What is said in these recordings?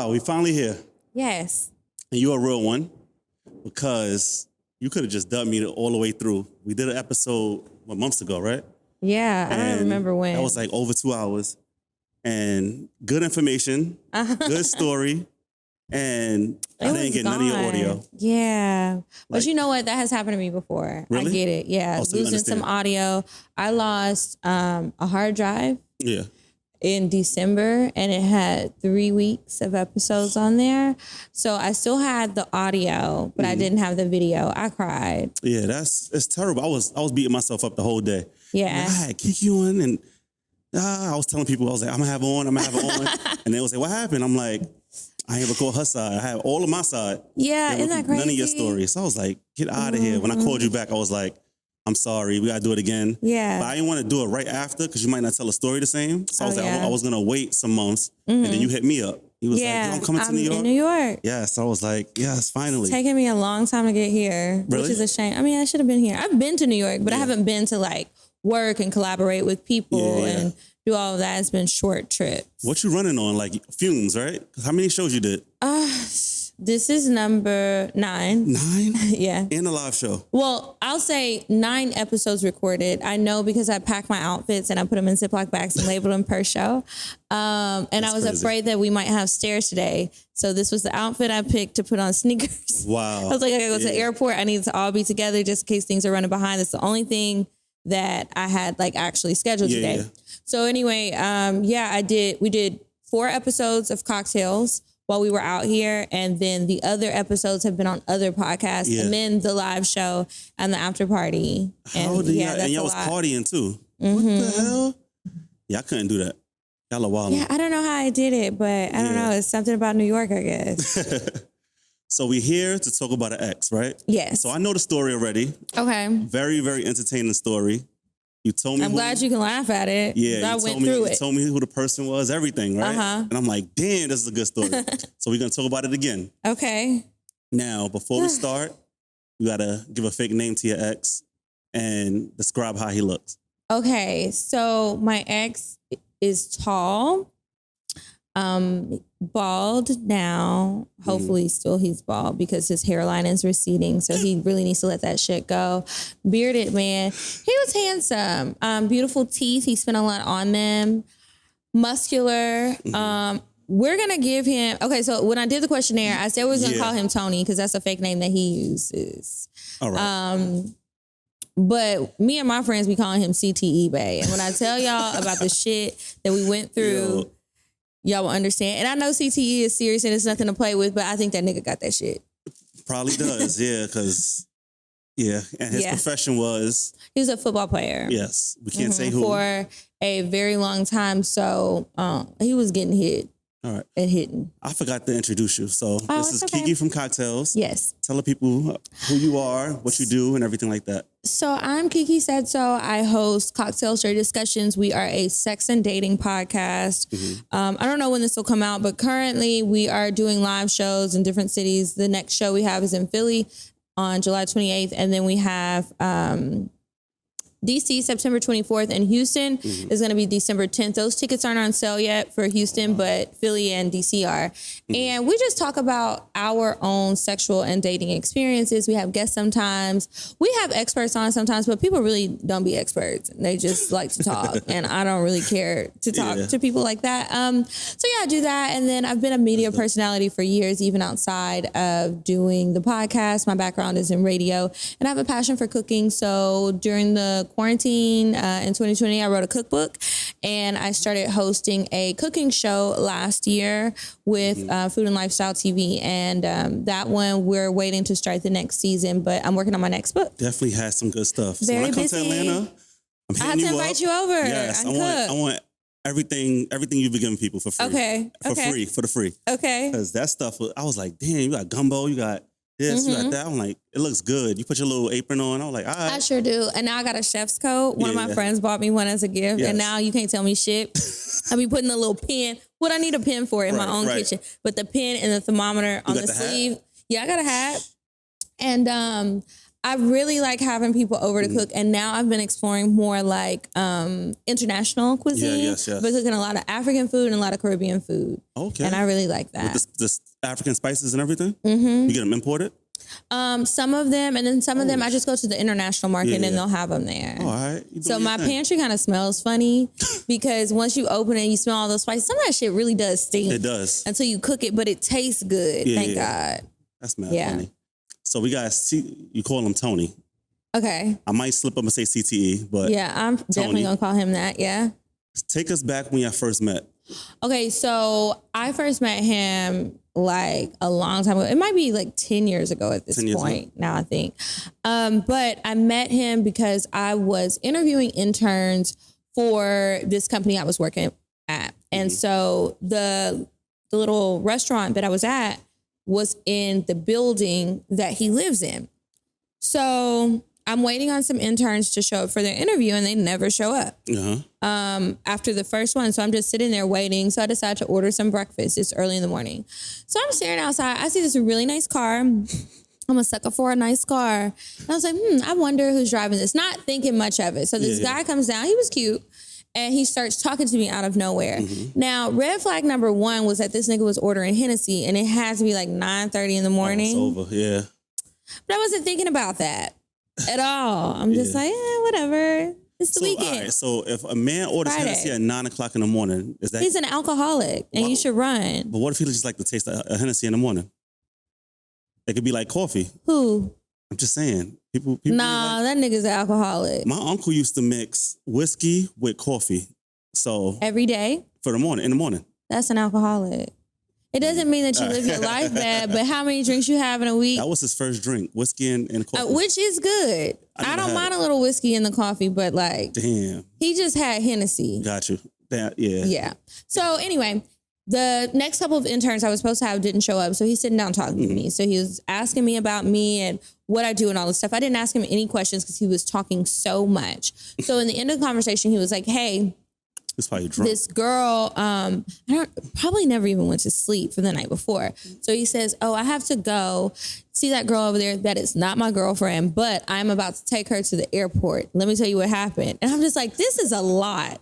We finally here. Yes. And you're a real one because you could have just dubbed me all the way through. We did an episode, months ago, right? Yeah, I don't remember when. That was like over 2 hours. And good information, good story. And I didn't get none of your audio. Yeah. But you know what? That has happened to me before. Really? I get it. Yeah. So losing some audio. I lost a hard drive. Yeah. In December, and it had 3 weeks of episodes on there. So I still had the audio, but I didn't have the video. I cried. Yeah, it's terrible. I was beating myself up the whole day. Yeah. Like, I had Kiki on, and I was telling people, I was like, I'm gonna have her on. And they was like, what happened? I'm like, I ain't record her side. I have all of my side. Yeah, isn't that crazy? None of your stories. So I was like, get out of here. When I called you back, I was like, I'm sorry, we gotta do it again. Yeah. But I didn't want to do it right after because you might not tell a story the same. So I was like, I was gonna wait some months, and then you hit me up. He was like, yo, I'm coming to New York. In New York. Yeah, so I was like, yes, finally. It's taken me a long time to get here, Really? which is a shame. I mean, I should have been here. I've been to New York, but I haven't been to like work and collaborate with people and do all of that. It's been short trips. What you running on? Like fumes, right? How many shows you did? This is number 9. 9? Yeah. And a live show. Well, I'll say 9 episodes recorded. I know because I packed my outfits and I put them in Ziploc bags and labeled them per show. And I was afraid that we might have stairs today. So this was the outfit I picked to put on sneakers. Wow. I was like, I gotta go to the airport. I need to all be together just in case things are running behind. That's the only thing that I had like actually scheduled today. Yeah. So anyway, we did 4 episodes of Cocktales while we were out here. And then the other episodes have been on other podcasts. Yeah. And then the live show and the after party. And y'all was partying too. What the hell? Yeah, I couldn't do that. Y'all are wild. Yeah, I don't know how I did it, but I don't know. It's something about New York, I guess. So we're here to talk about an ex, right? Yes. So I know the story already. Okay. Very, very entertaining story. You told me. I'm glad you can laugh at it. Yeah, I went through it. You told me who the person was, everything, right? And I'm like, damn, this is a good story. So we're going to talk about it again. Okay. Now, before we start, you got to give a fake name to your ex and describe how he looks. Okay. So my ex is tall, bald now. Hopefully still he's bald because his hairline is receding. So he really needs to let that shit go. Bearded man. He was handsome. Beautiful teeth. He spent a lot on them. Muscular. We're going to give him... Okay, so when I did the questionnaire, I said we was going to call him Tony because that's a fake name that he uses. All right. But me and my friends be calling him CTE Bay. And when I tell y'all about the shit that we went through... Y'all will understand. And I know CTE is serious and it's nothing to play with, but I think that nigga got that shit. Probably does, because, and his profession was... He was a football player. Yes, we can't say who. For a very long time, so he was getting hit. All right. And hitting. I forgot to introduce you. So this is Kiki from Cocktales. Yes. Tell the people who you are, what you do, and everything like that. So I'm Kiki Said So. I host Cocktail Straight Discussions. We are a sex and dating podcast. I don't know when this will come out, but currently we are doing live shows in different cities. The next show we have is in Philly on July 28th. And then we have... DC, September 24th, and Houston is going to be December 10th. Those tickets aren't on sale yet for Houston, but Philly and DC are. And we just talk about our own sexual and dating experiences. We have guests sometimes. We have experts on sometimes, but people really don't be experts. They just like to talk, and I don't really care to talk to people like that. So I do that. And then I've been a media personality for years, even outside of doing the podcast. My background is in radio, and I have a passion for cooking. So during the quarantine in 2020, I wrote a cookbook, and I started hosting a cooking show last year with Food and Lifestyle TV, and that one we're waiting to start the next season, but I'm working on my next book. Definitely has some good stuff. So when I come to Atlanta, I'm hitting I have to invite you over. Yes, I want everything you've been giving people for free. Okay. For the free. Okay. Because that stuff, I was like, damn, you got gumbo, you got this, you got that. I'm like, it looks good. You put your little apron on. I was like, all right. I sure do. And now I got a chef's coat. One of my friends bought me one as a gift. Yes. And now you can't tell me shit. I be putting a little pin. What I need a pin for in my own kitchen. But the pin and the thermometer on the sleeve. Hat? Yeah, I got a hat. And I really like having people over to cook, and now I've been exploring more like international cuisine. Yes. I've been cooking a lot of African food and a lot of Caribbean food. Okay. And I really like that. With this African spices and everything? You get them imported? Some of them, and then some of them I just go to the international market and they'll have them there. Oh, all right. So my pantry kind of smells funny because once you open it and you smell all those spices, some of that shit really does stink. It does. Until you cook it, but it tastes good. Thank God. That's mad funny. So we got, you call him Tony. Okay. I might slip up and say CTE, but yeah, I'm definitely going to call him that. Yeah. Take us back when y'all first met. Okay, so I first met him like a long time ago. It might be like 10 years ago at this point, now I think. But I met him because I was interviewing interns for this company I was working at. And so the little restaurant that I was at was in the building that he lives in. So I'm waiting on some interns to show up for their interview and they never show up. After the first one. So I'm just sitting there waiting. So I decided to order some breakfast. It's early in the morning. So I'm staring outside. I see this really nice car. I'm a sucker for a nice car. And I was like, I wonder who's driving this. Not thinking much of it. So this guy comes down. He was cute. And he starts talking to me out of nowhere. Now, red flag number one was that this nigga was ordering Hennessy and it had to be like 9:30 in the morning. Oh, it's over, But I wasn't thinking about that at all. I'm just like, whatever. It's the weekend. All right, so if a man orders Hennessy at 9 o'clock in the morning, is that... He's an alcoholic and you should run. But what if he just like to taste a Hennessy in the morning? It could be like coffee. Who? I'm just saying. People nah, that nigga's an alcoholic. My uncle used to mix whiskey with coffee. So every day? In the morning. That's an alcoholic. It doesn't mean that you live your life bad, but how many drinks you have in a week? That was his first drink, whiskey and coffee. Which is good. I don't mind a little whiskey in the coffee, but like, damn, he just had Hennessy. Got you. Yeah. So anyway, the next couple of interns I was supposed to have didn't show up. So he's sitting down talking to me. So he was asking me about me and what I do and all this stuff. I didn't ask him any questions because he was talking so much. So in the end of the conversation, he was like, hey, this girl, probably never even went to sleep for the night before. So he says, oh, I have to go see that girl over there. That is not my girlfriend, but I'm about to take her to the airport. Let me tell you what happened. And I'm just like, this is a lot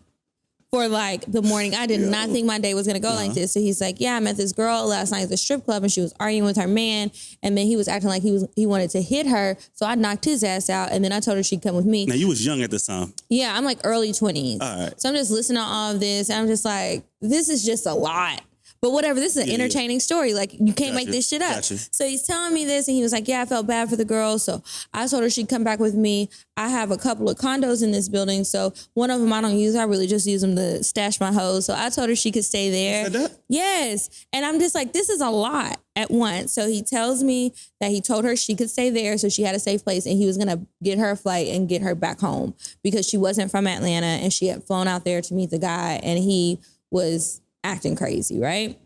for like the morning. I did not think my day was going to go like this. So he's like, yeah, I met this girl last night at the strip club and she was arguing with her man. And then he was acting like he wanted to hit her. So I knocked his ass out. And then I told her she'd come with me. Now you was young at this time. Yeah, I'm like early 20s. All right. So I'm just listening to all of this. And I'm just like, this is just a lot. But whatever, this is an entertaining story. Like, you can't make this shit up. So he's telling me this, and he was like, yeah, I felt bad for the girl. So I told her she'd come back with me. I have a couple of condos in this building. So one of them I don't use. I really just use them to stash my hoes. So I told her she could stay there. You said that? Yes. And I'm just like, this is a lot at once. So he tells me that he told her she could stay there. So she had a safe place. And he was going to get her a flight and get her back home because she wasn't from Atlanta. And she had flown out there to meet the guy. And he was acting crazy, right?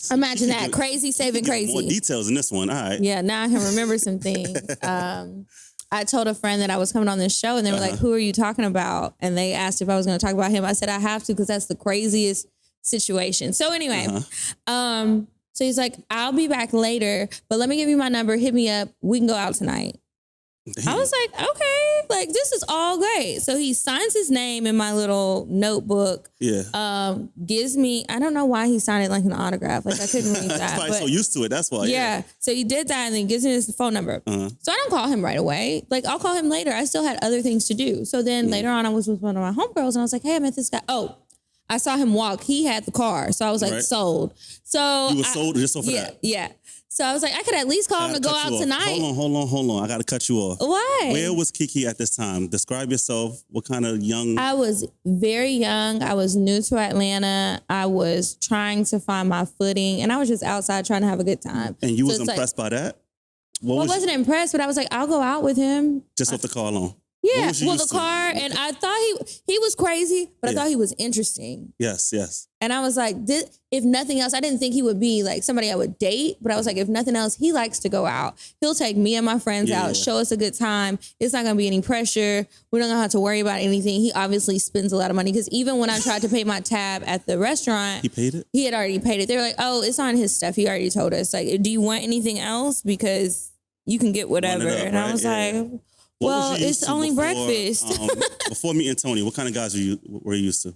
Imagine that. Crazy saving crazy. More details in this one. All right. Yeah, now I can remember some things. I told a friend that I was coming on this show and they were like, who are you talking about? And they asked if I was going to talk about him. I said, I have to because that's the craziest situation. So anyway, so he's like, I'll be back later, but let me give you my number. Hit me up. We can go out tonight. Damn. I was like, okay, like this is all great. So he signs his name in my little notebook. Yeah. Gives me, I don't know why he signed it like an autograph. Like I couldn't read that. Probably so used to it. That's why. Yeah. So he did that and then gives me his phone number. So I don't call him right away. Like I'll call him later. I still had other things to do. So then later on I was with one of my homegirls and I was like, hey, I met this guy. Oh, I saw him walk. He had the car. So I was like, sold. So you were sold just off of that? Yeah. So I was like, I could at least call him to go out tonight. Hold on. I got to cut you off. Why? Where was Kiki at this time? Describe yourself. What kind of young? I was very young. I was new to Atlanta. I was trying to find my footing. And I was just outside trying to have a good time. And you was impressed by that? I wasn't impressed, but I was like, I'll go out with him. Just off the car alone? Yeah, well, the car, and I thought he was crazy, but I thought he was interesting. Yes. And I was like, if nothing else, I didn't think he would be like somebody I would date, but I was like, if nothing else, he likes to go out. He'll take me and my friends out, show us a good time. It's not going to be any pressure. We don't have to worry about anything. He obviously spends a lot of money because even when I tried to pay my tab at the restaurant, he paid it? He had already paid it. They were like, oh, it's on his stuff. He already told us. Like, do you want anything else? Because you can get whatever. Run it up, And I right? was Yeah. like, What well, was you used it's to only before, breakfast. Before meeting Tony, what kind of guys were you used to?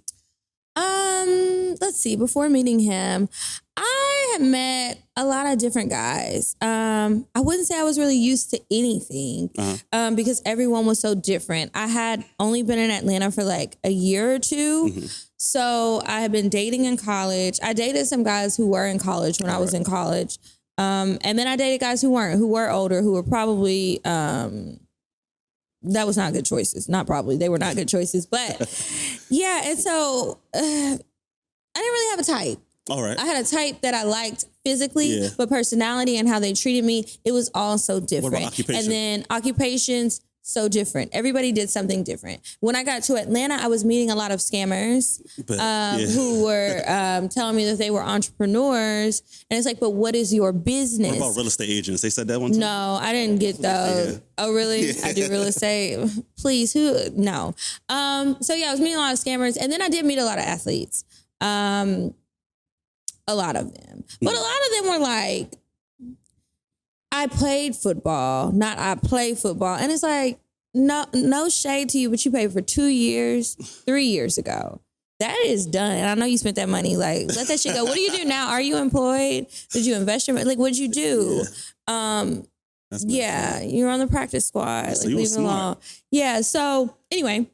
Let's see. Before meeting him, I had met a lot of different guys. I wouldn't say I was really used to anything because everyone was so different. I had only been in Atlanta for like a year or two. Mm-hmm. So I had been dating in college. I dated some guys who were in college when I was in college. And then I dated guys who weren't, who were older, who were probably, that was not good choices. Not probably. They were not good choices. But yeah, and so I didn't really have a type. All right. I had a type that I liked physically, but personality and how they treated me, it was all so different. What about occupation? And then occupations, so different. Everybody did something different. When I got to Atlanta, I was meeting a lot of scammers who were telling me that they were entrepreneurs. And it's like, but what is your business? What about real estate agents? They said that one too? No, I didn't get those. Yeah. Oh, really? Yeah. I do real estate. Please, who? No. So yeah, I was meeting a lot of scammers. And then I did meet a lot of athletes. A lot of them. But a lot of them were like, I played football, not I play football. And it's like, no shade to you, but you paid for 2 years, 3 years ago. That is done. And I know you spent that money. Like, let that shit go. What do you do now? Are you employed? Did you invest your money? Like, what'd you do? Yeah, you're on the practice squad. So like, leave it alone. Yeah, so anyway,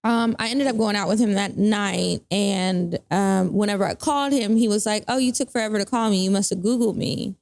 I ended up going out with him that night. And whenever I called him, he was like, oh, you took forever to call me. You must have Googled me.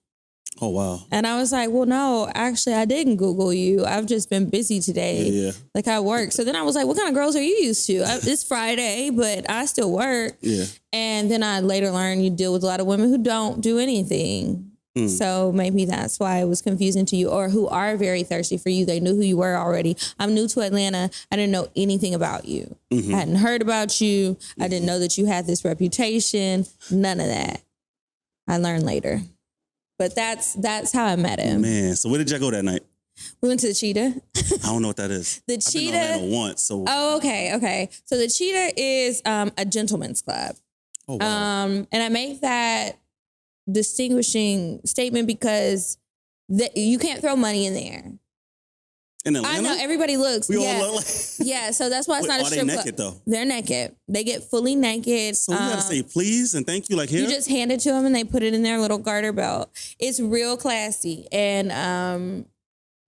Oh, wow. And I was like, well, no, actually, I didn't Google you. I've just been busy today. Yeah. Like, I work. So then I was like, what kind of girls are you used to? It's Friday, but I still work. Yeah. And then I later learned you deal with a lot of women who don't do anything. So maybe that's why it was confusing to you, or who are very thirsty for you. They knew who you were already. I'm new to Atlanta. I didn't know anything about you. I hadn't heard about you. I didn't know that you had this reputation. None of that. I learned later. But that's how I met him. Man, so where did y'all go that night? We went to the Cheetah. I don't know what that is. The I've Cheetah. been to Atlanta once, so. Oh, okay. So the Cheetah is a gentleman's club. Oh, wow. And I make that distinguishing statement because you can't throw money in there. In Atlanta? I know everybody looks. We all look like. Yeah, so that's why it's not a strip club. Are they naked though? They're naked. They get fully naked. So you gotta say please and thank you, like here. You just hand it to them and they put it in their little garter belt. It's real classy, and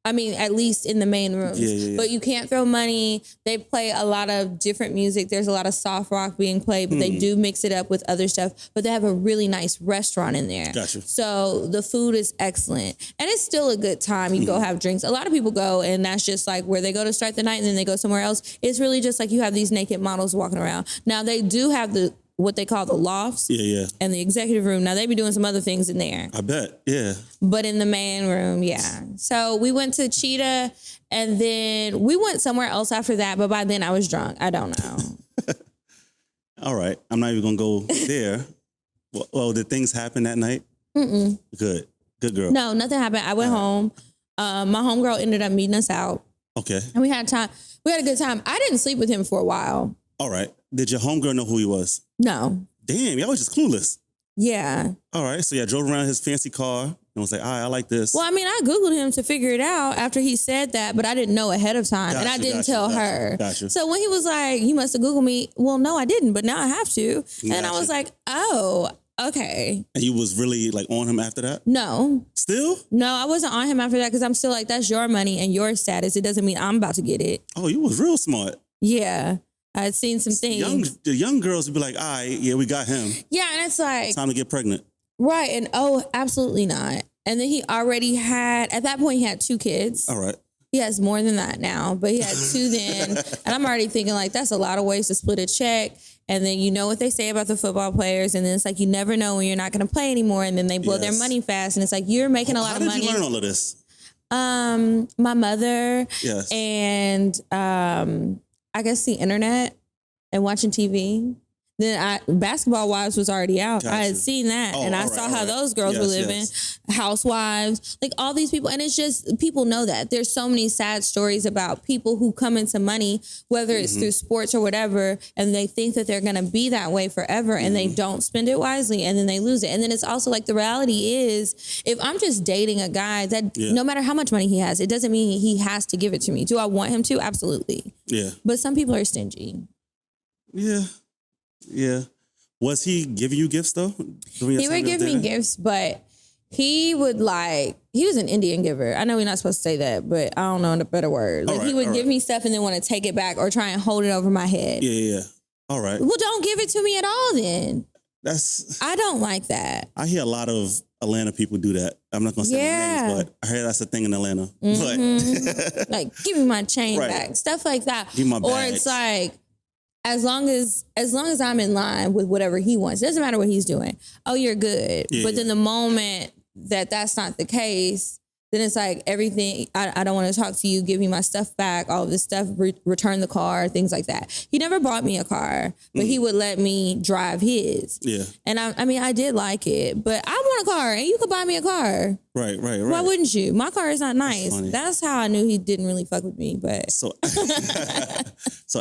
I mean, at least in the main rooms. Yeah. But you can't throw money. They play a lot of different music. There's a lot of soft rock being played, but they do mix it up with other stuff. But they have a really nice restaurant in there. Gotcha. So the food is excellent. And it's still a good time. You go have drinks. A lot of people go, and that's just like where they go to start the night, and then they go somewhere else. It's really just like you have these naked models walking around. Now, they do have what they call the lofts. Yeah. And the executive room. Now, they be doing some other things in there. I bet, yeah. But in the main room, yeah. So we went to Cheetah, and then we went somewhere else after that. But by then I was drunk. I don't know. All right. I'm not even going to go there. Well, did things happen that night? Mm-mm. Good girl. No, nothing happened. I went home. My homegirl ended up meeting us out. Okay. And we had time. We had a good time. I didn't sleep with him for a while. All right. Did your homegirl know who he was? No. Damn, y'all was just clueless. Yeah. All right. So y'all drove around his fancy car and was like, all right, I like this. Well, I mean, I Googled him to figure it out after he said that, but I didn't know ahead of time. And I didn't tell her. Gotcha. So when he was like, you must have Googled me. Well, no, I didn't, but now I have to. And I was like, oh, okay. And you was really like on him after that? No. Still? No, I wasn't on him after that because I'm still like, that's your money and your status. It doesn't mean I'm about to get it. Oh, you was real smart. Yeah. I had seen some things. The young girls would be like, all right, yeah, we got him. Yeah, and it's like... Time to get pregnant. Right, and absolutely not. And then he already had, at that point, he had 2 kids. All right. He has more than that now, but he had 2 then. And I'm already thinking, like, that's a lot of ways to split a check. And then you know what they say about the football players. And then it's like, you never know when you're not going to play anymore. And then they blow their money fast. And it's like, you're making a lot of money. How did you learn all of this? My mother. Yes. And I guess the internet and watching TV. Then Basketball Wives was already out. Gotcha. I had seen that, and I saw how those girls were living. Yes. Housewives, like all these people, and it's just people know that there's so many sad stories about people who come into money, whether it's through sports or whatever, and they think that they're gonna be that way forever, and they don't spend it wisely, and then they lose it. And then it's also like the reality is, if I'm just dating a guy that no matter how much money he has, it doesn't mean he has to give it to me. Do I want him to? Absolutely. Yeah. But some people are stingy. Yeah. Yeah. Was he giving you gifts though? He would give me gifts, but he would he was an Indian giver. I know we're not supposed to say that, but I don't know a better word. Like he would give me stuff and then want to take it back or try and hold it over my head. Yeah. All right. Well, don't give it to me at all then. I don't like that. I hear a lot of Atlanta people do that. I'm not going to say names, but I hear that's a thing in Atlanta. But like, give me my chain back. Stuff like that. Give me my bags. Or it's like, as long as I'm in line with whatever he wants, it doesn't matter what he's doing. Oh, you're good. Yeah. But then the moment that that's not the case, then it's like everything, I don't want to talk to you, give me my stuff back, all of this stuff, return the car, things like that. He never bought me a car, but he would let me drive his. Yeah. And I mean, I did like it, but I want a car and you could buy me a car. Right. Why wouldn't you? My car is not nice. That's how I knew he didn't really fuck with me. But so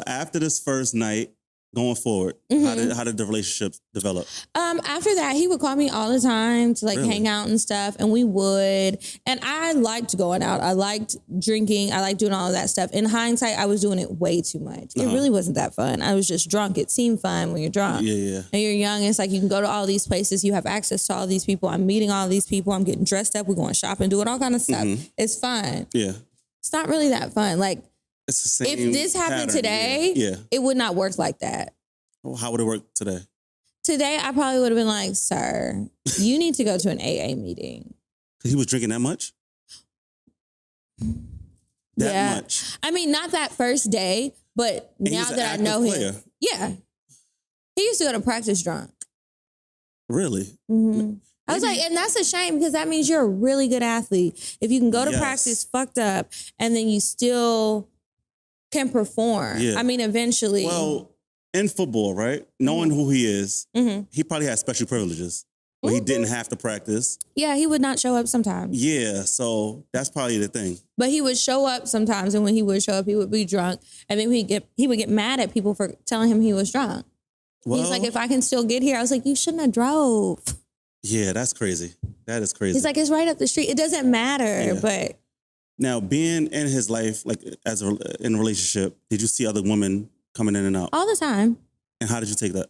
after this first night, going forward, how did the relationship develop? After that, he would call me all the time to hang out and stuff, and we would. And I liked going out. I liked drinking. I liked doing all of that stuff. In hindsight, I was doing it way too much. It really wasn't that fun. I was just drunk. It seemed fun when you're drunk. Yeah. And you're young. It's like you can go to all these places. You have access to all these people. I'm meeting all these people. I'm getting dressed up. We're going shopping, doing all kind of stuff. It's fun. Yeah. It's not really that fun. Like, it's the same if this happened today, it would not work like that. Well, how would it work today? Today, I probably would have been like, sir, you need to go to an AA meeting. He was drinking that much? That much? I mean, not that first day, but now that I know him. Yeah. He used to go to practice drunk. Really? Mm-hmm. I was like, and that's a shame because that means you're a really good athlete. If you can go to practice fucked up and then you still can perform. Yeah. I mean, eventually. Well, in football, right? Knowing who he is, he probably had special privileges where he didn't have to practice. Yeah, he would not show up sometimes. Yeah, so that's probably the thing. But he would show up sometimes, and when he would show up, he would be drunk, and then he would get mad at people for telling him he was drunk. Well, he's like, if I can still get here, I was like, you shouldn't have drove. Yeah, that's crazy. That is crazy. He's like, it's right up the street. It doesn't matter, but. Now, being in his life, like in a relationship, did you see other women coming in and out? All the time. And how did you take that?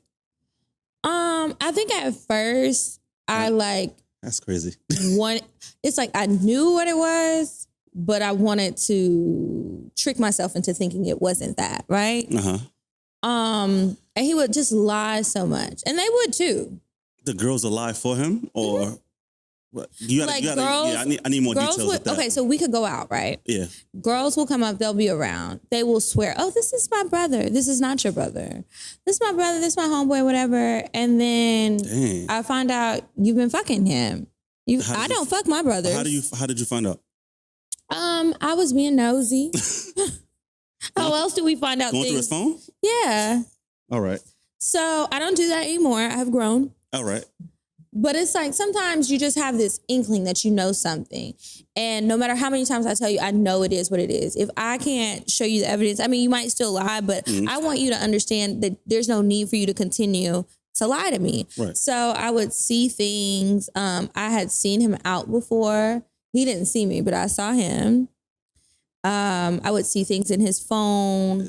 I think at first that's crazy. It's like I knew what it was, but I wanted to trick myself into thinking it wasn't that, right? And he would just lie so much. And they would too. The girls would lie for him or what? I need more details with that. Okay, so we could go out, right? Yeah. Girls will come up, they'll be around. They will swear, oh, this is my brother. This is not your brother. This is my brother, this is my homeboy, whatever. And then I find out you've been fucking him. I don't fuck my brothers. How did you find out? I was being nosy. How else do we find out Going things? Through his phone? Yeah. All right. So I don't do that anymore. I have grown. All right. But it's like sometimes you just have this inkling that you know something. And no matter how many times I tell you, I know it is what it is. If I can't show you the evidence, I mean, you might still lie, but I want you to understand that there's no need for you to continue to lie to me. Right. So I would see things. I had seen him out before. He didn't see me, but I saw him. I would see things in his phone.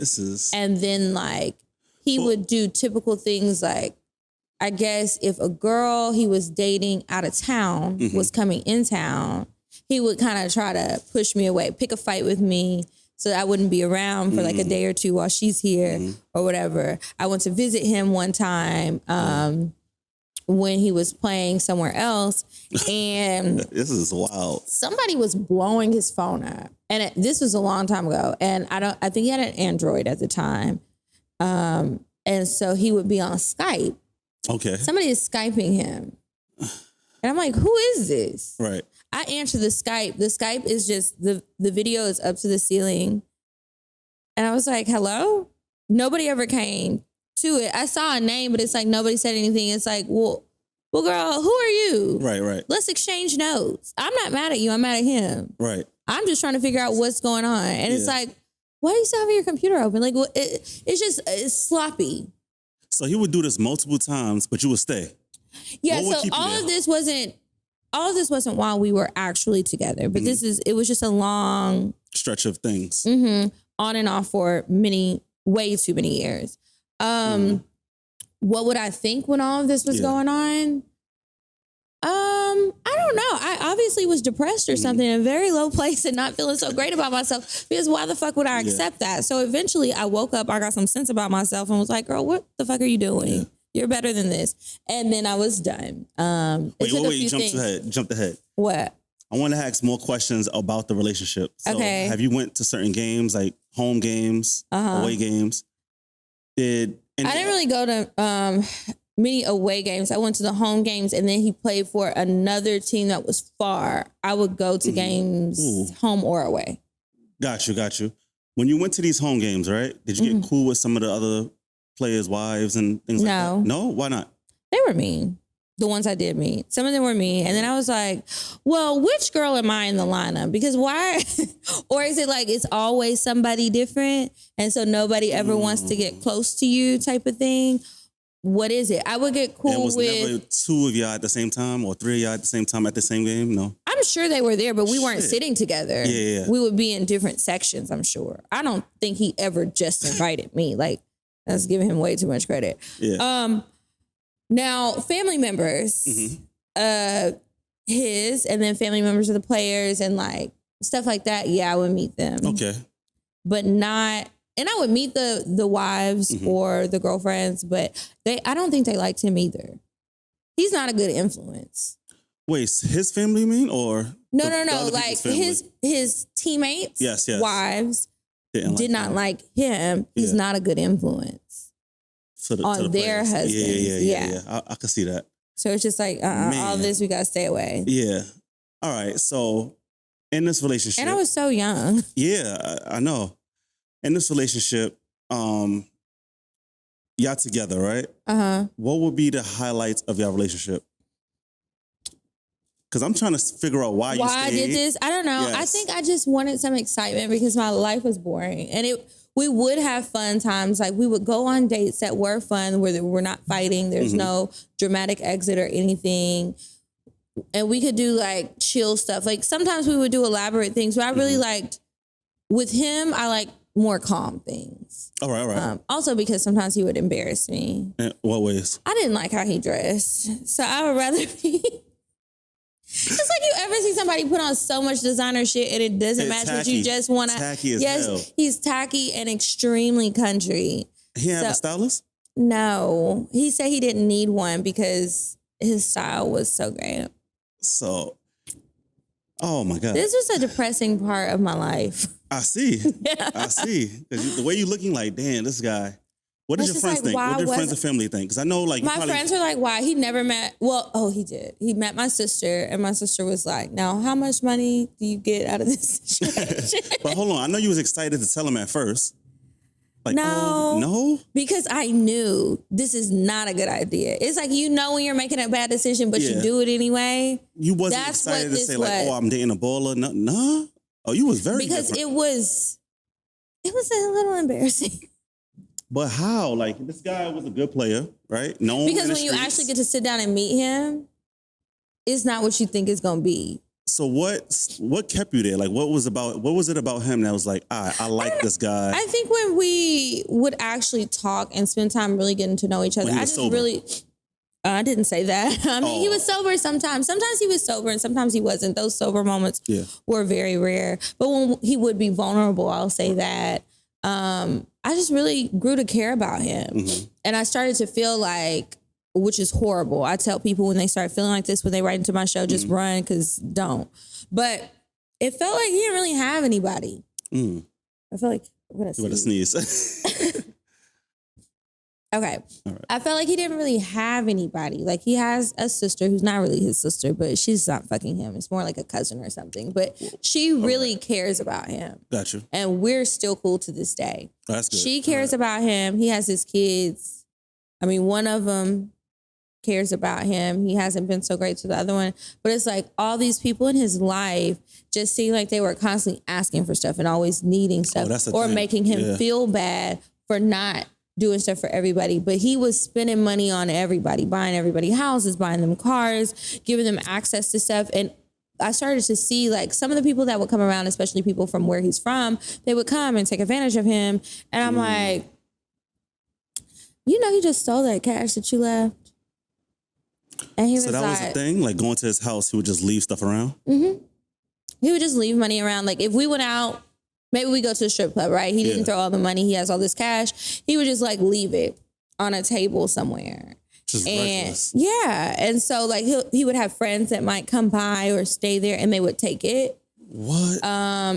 And then he would do typical things like, I guess if a girl he was dating out of town was coming in town, he would kind of try to push me away, pick a fight with me so that I wouldn't be around for like a day or two while she's here or whatever. I went to visit him one time when he was playing somewhere else, and this is wild. Somebody was blowing his phone up, and this was a long time ago, and I think he had an Android at the time, and so he would be on Skype. Okay. Somebody is Skyping him. And I'm like, who is this? Right. I answer the Skype. The Skype is just, the video is up to the ceiling. And I was like, hello? Nobody ever came. to it. I saw a name, but it's like nobody said anything. It's like, well, girl, who are you? Right. Let's exchange notes. I'm not mad at you. I'm mad at him. Right. I'm just trying to figure out what's going on. And it's like, why are you still having your computer open? Like, it's sloppy. So he would do this multiple times, but you would stay. Yeah. So all of this wasn't while we were actually together, but it was just a long stretch of things. On and off for way too many years. What would I think when all of this was going on? I don't know. I obviously was depressed or something in a very low place and not feeling so great about myself, because why the fuck would I accept that? So eventually I woke up, I got some sense about myself and was like, girl, what the fuck are you doing? Yeah. You're better than this. And then I was done. Wait, jumped ahead. What? I want to ask more questions about the relationship. So have you went to certain games, like home games, away games? I didn't really go to many away games. I went to the home games, and then he played for another team that was far. I would go to games home or away. Got you. When you went to these home games, right? Did you get cool with some of the other players' wives and things like that? No? Why not? They were mean. The ones I did meet. Some of them were mean. And then I was like, well, which girl am I in the lineup? Because why? Or is it like it's always somebody different, and so nobody ever wants to get close to you type of thing? What is it? I would get cool with... It was never two of y'all at the same time or three of y'all at the same time at the same game? No? I'm sure they were there, but we weren't sitting together. Yeah. We would be in different sections, I'm sure. I don't think he ever just invited me. Like, that's giving him way too much credit. Yeah. Now, family members, his, and then family members of the players and like stuff like that, yeah, I would meet them. Okay. But not... And I would meet the wives or the girlfriends, but I don't think they liked him either. He's not a good influence. Wait, his family you mean, or no? Like his teammates, yes, wives did not like him. He's not a good influence on their husbands. Yeah. I can see that. So it's just like all this, we gotta stay away. Yeah. All right. So in this relationship, and I was so young. Yeah, I know. In this relationship, y'all together, right? What would be the highlights of your relationship? Because I'm trying to figure out why you stayed. I did this? I don't know. Yes. I think I just wanted some excitement because my life was boring. And we would have fun times. Like, we would go on dates that were fun, where we're not fighting. There's no dramatic exit or anything. And we could do, like, chill stuff. Like, sometimes we would do elaborate things. But I really liked, with him, I like more calm things. All right. Also because sometimes he would embarrass me. In what ways? I didn't like how he dressed. So I would rather be... It's like you ever see somebody put on so much designer shit and it doesn't match what you just want to... Tacky as hell. He's tacky and extremely country. He have a stylist? No. He said he didn't need one because his style was so great. So... Oh my God. This was a depressing part of my life. I see. I see. Because the way you're looking, like, damn, this guy. What did your friends think? What did your friends and family think? Because I know, like, my friends were like, why? He never met. Well, he did. He met my sister, and my sister was like, now, how much money do you get out of this situation? But hold on. I know you was excited to tell him at first. Like, no. Because I knew this is not a good idea. It's like, when you're making a bad decision, but you do it anyway. You wasn't excited to say, like, I'm dating a baller. No. Oh, you was very because different. it was a little embarrassing. But how? Like, this guy was a good player, right? Because when you actually get to sit down and meet him, it's not what you think it's gonna be. So what kept you there? Like, what was it about him that was like, I like this guy? I think when we would actually talk and spend time really getting to know each other, I didn't say that. I mean, he was sober sometimes. Sometimes he was sober and sometimes he wasn't. Those sober moments were very rare. But when he would be vulnerable, I'll say that. I just really grew to care about him. And I started to feel like, which is horrible. I tell people when they start feeling like this, when they write into my show, just run, because don't. But it felt like he didn't really have anybody. I feel like I'm going to sneeze. Okay. Right. I felt like he didn't really have anybody. Like, he has a sister who's not really his sister, but she's not fucking him. It's more like a cousin or something. But she really cares about him. Got you. And we're still cool to this day. That's good. She cares about him. He has his kids. I mean, one of them cares about him. He hasn't been so great to the other one. But it's like all these people in his life just seem like they were constantly asking for stuff and always needing stuff or making him feel bad for not doing stuff for everybody. But he was spending money on everybody, buying everybody houses, buying them cars, giving them access to stuff. And I started to see like some of the people that would come around, especially people from where he's from, they would come and take advantage of him. And I'm like, you know, he just stole that cash that you left. And he was that was the thing? Like going to his house, he would just leave stuff around? Mm-hmm. He would just leave money around. Like if we went out, maybe we go to a strip club, right? He didn't throw all the money. He has all this cash. He would just like leave it on a table somewhere. Just reckless. Yeah. And so like he would have friends that might come by or stay there and they would take it. What?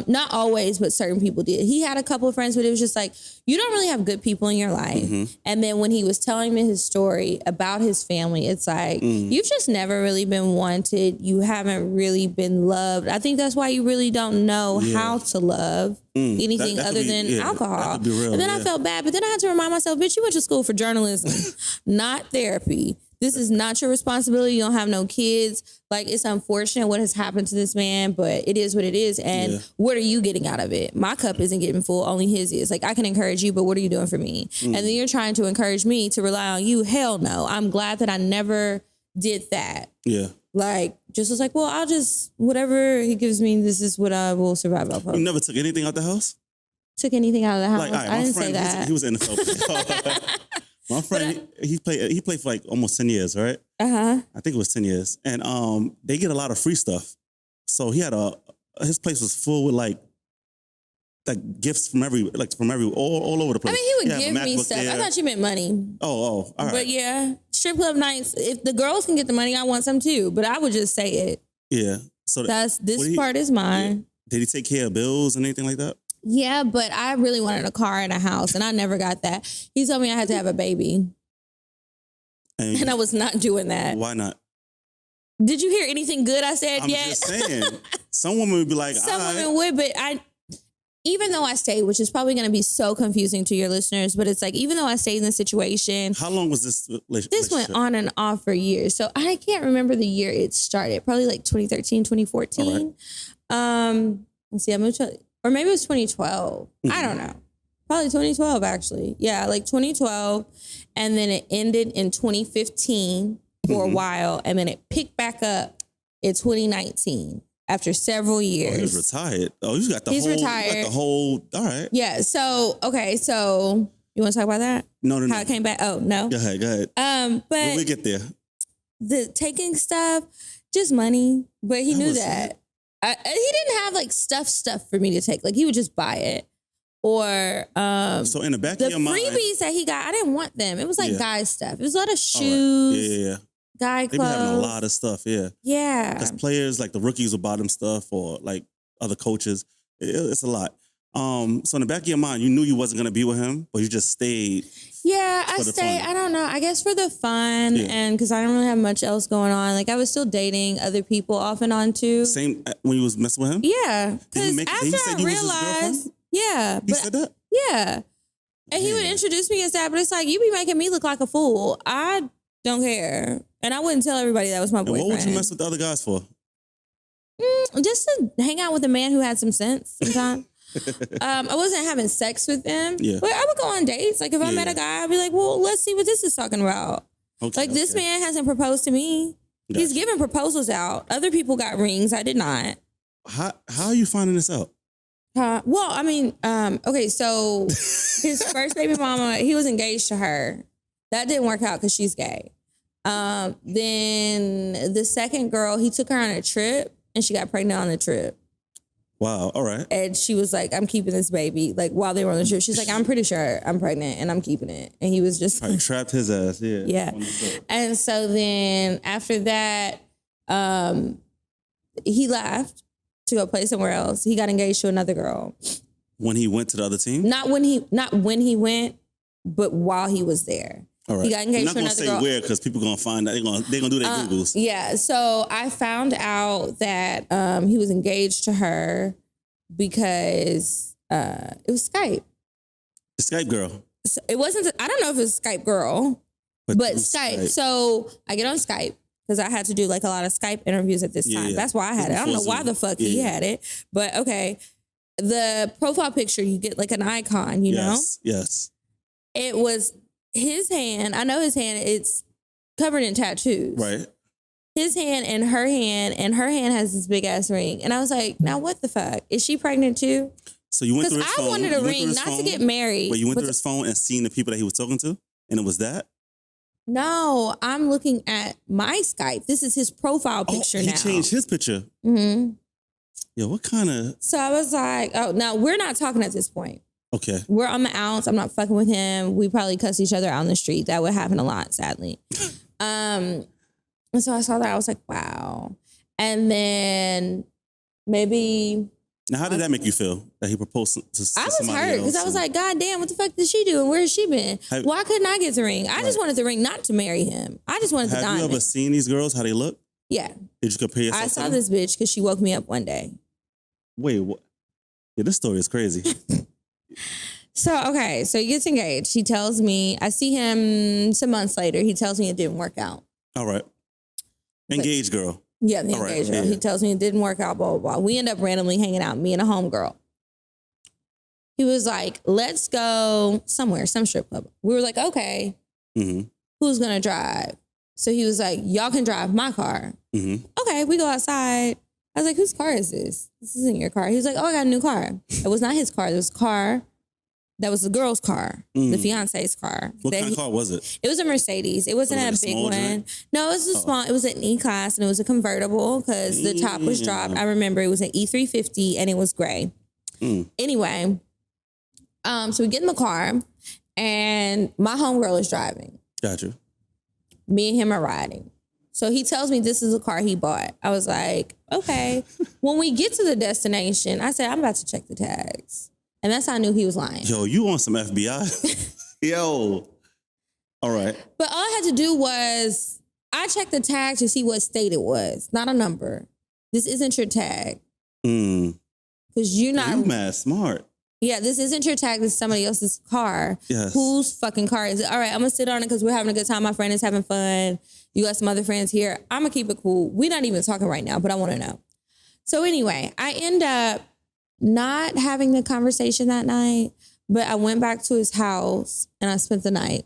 Not always, but certain people did. He had a couple of friends, but it was just like, you don't really have good people in your life. Mm-hmm. And then when he was telling me his story about his family, it's like, you've just never really been wanted. You haven't really been loved. I think that's why you really don't know how to love anything other than alcohol. And then I felt bad, but then I had to remind myself, bitch, you went to school for journalism, not therapy. This is not your responsibility. You don't have no kids. Like, it's unfortunate what has happened to this man, but it is what it is. And what are you getting out of it? My cup isn't getting full. Only his is. Like, I can encourage you, but what are you doing for me? And then you're trying to encourage me to rely on you. Hell no. I'm glad that I never did that. Yeah. Like, just was like, well, I'll just, whatever he gives me, this is what I will survive off of. You never took anything out the house? Took anything out of the house? Like, right, I didn't say that. He was in the NFL. My friend, he played for like almost 10 years, right? Uh-huh. I think it was 10 years. And they get a lot of free stuff. So he had his place was full with like gifts from all over the place. I mean, he would give me stuff. There. I thought you meant money. Oh, all right. But yeah, strip club nights, if the girls can get the money, I want some too. But I would just say it. Yeah. So this part is mine. Yeah. Did he take care of bills and anything like that? Yeah, but I really wanted a car and a house, and I never got that. He told me I had to have a baby. And I was not doing that. Why not? Did you hear anything good I said I'm yet? I'm just saying. Some women would be like, some women would, but even though I stayed, which is probably going to be so confusing to your listeners, but it's like, even though I stayed in this situation. How long was this relationship? This went on and off for years. So I can't remember the year it started. Probably like 2013, 2014. Right. Let's see, I moved to, or maybe it was 2012. I don't know. Probably 2012, actually. Yeah, like 2012. And then it ended in 2015 for a while. And then it picked back up in 2019 after several years. Oh, he was retired. Oh, he's got the He's retired. Got the whole, all right. Yeah, so, okay, so you want to talk about that? No. How it came back? Oh, no? Go ahead. But when we get there. The taking stuff, just money. But he knew that. He didn't have like stuff for me to take. Like he would just buy it. Or so in the back of your mind, the freebies that he got, I didn't want them. It was like guy stuff. It was a lot of shoes. Yeah. Guy clothes. They be having a lot of stuff, Yeah. Because players, like the rookies will buy them stuff, or like other coaches. It's a lot. So in the back of your mind, you knew you wasn't gonna be with him, but you just stayed. Yeah, I stayed. I don't know. I guess for the fun and because I didn't really have much else going on. Like I was still dating other people off and on too. Same when you was messing with him? Yeah. Because after I realized, he said that? Yeah. And he would introduce me as that, but it's like, you be making me look like a fool. I don't care. And I wouldn't tell everybody that was my boyfriend. And what would you mess with the other guys for? Just to hang out with a man who had some sense sometimes. I wasn't having sex with them, but I would go on dates. Like if I met a guy, I'd be like, well, let's see what this is talking about. This man hasn't proposed to me. Gotcha. He's giving proposals out. Other people got rings. I did not. How are you finding this out? Well, I mean, okay, so his first baby mama, he was engaged to her. That didn't work out because she's gay. Then the second girl, he took her on a trip and she got pregnant on the trip. Wow, all right. And she was like, I'm keeping this baby. Like while they were on the trip, she's like, I'm pretty sure I'm pregnant and I'm keeping it. And he was just like, trapped his ass, Yeah. And so then after that, he left to go play somewhere else. He got engaged to another girl. When he went to the other team? Not when he went, but while he was there. All right. He got engaged to another girl. I'm not going to say where because people going to find out. They're going to do their Googles. Yeah. So I found out that he was engaged to her because it was Skype. The Skype girl. So it wasn't, I don't know if it was Skype girl. But Skype. So I get on Skype because I had to do like a lot of Skype interviews at this time. That's why I had it. I don't know why the fuck he had it, but okay. The profile picture, you get like an icon, you know? Yes. It was his hand. I know his hand. It's covered in tattoos. Right. His hand and her hand has this big ass ring. And I was like, now what the fuck? Is she pregnant too? So you went through his phone. Because I wanted a ring, not to get married. But you went through his phone and seen the people that he was talking to? And it was that? No, I'm looking at my Skype. This is his profile picture now. He changed his picture. Mm-hmm. Yeah, what kind of... So I was like, oh, no, we're not talking at this point. Okay. We're on the outs. I'm not fucking with him. We probably cuss each other out on the street. That would happen a lot, sadly. And so I saw that. I was like, wow. And then maybe... Now, how did that make you feel that he proposed to somebody else? I was hurt because I was like, God damn, what the fuck did she do? And where has she been? Why couldn't I get the ring? I just wanted the ring not to marry him. I just wanted the diamond. Have you ever seen these girls, how they look? Yeah. Did you compare yourself I saw this bitch because she woke me up one day. Wait, what? Yeah, this story is crazy. So he gets engaged. He tells me, I see him some months later. He tells me it didn't work out. All right. Engaged girl. Yeah, the engaged girl. Yeah. He tells me it didn't work out, blah, blah, blah. We end up randomly hanging out, me and a homegirl. He was like, let's go somewhere, some strip club. We were like, okay, who's going to drive? So he was like, y'all can drive my car. Okay, we go outside. I was like, whose car is this? This isn't your car. He was like, oh, I got a new car. It was not his car. It was a car. That was the girl's car, the fiance's car. What kind of car was it? It was a Mercedes. It wasn't a big one. No, it was a small. It was an E-Class and it was a convertible because the top was dropped. I remember it was an E350 and it was gray. Anyway, so we get in the car and my homegirl is driving. Gotcha. Me and him are riding. So he tells me this is a car he bought. I was like, okay. When we get to the destination, I said, I'm about to check the tags. And that's how I knew he was lying. Yo, you on some FBI? Yo. All right. But all I had to do was, I checked the tag to see what state it was, not a number. This isn't your tag. Because you're not... You mad smart. Yeah, this isn't your tag. This is somebody else's car. Yes. Whose fucking car is it? All right, I'm going to sit on it because we're having a good time. My friend is having fun. You got some other friends here. I'm going to keep it cool. We're not even talking right now, but I want to know. So anyway, I end up not having the conversation that night, but I went back to his house and I spent the night.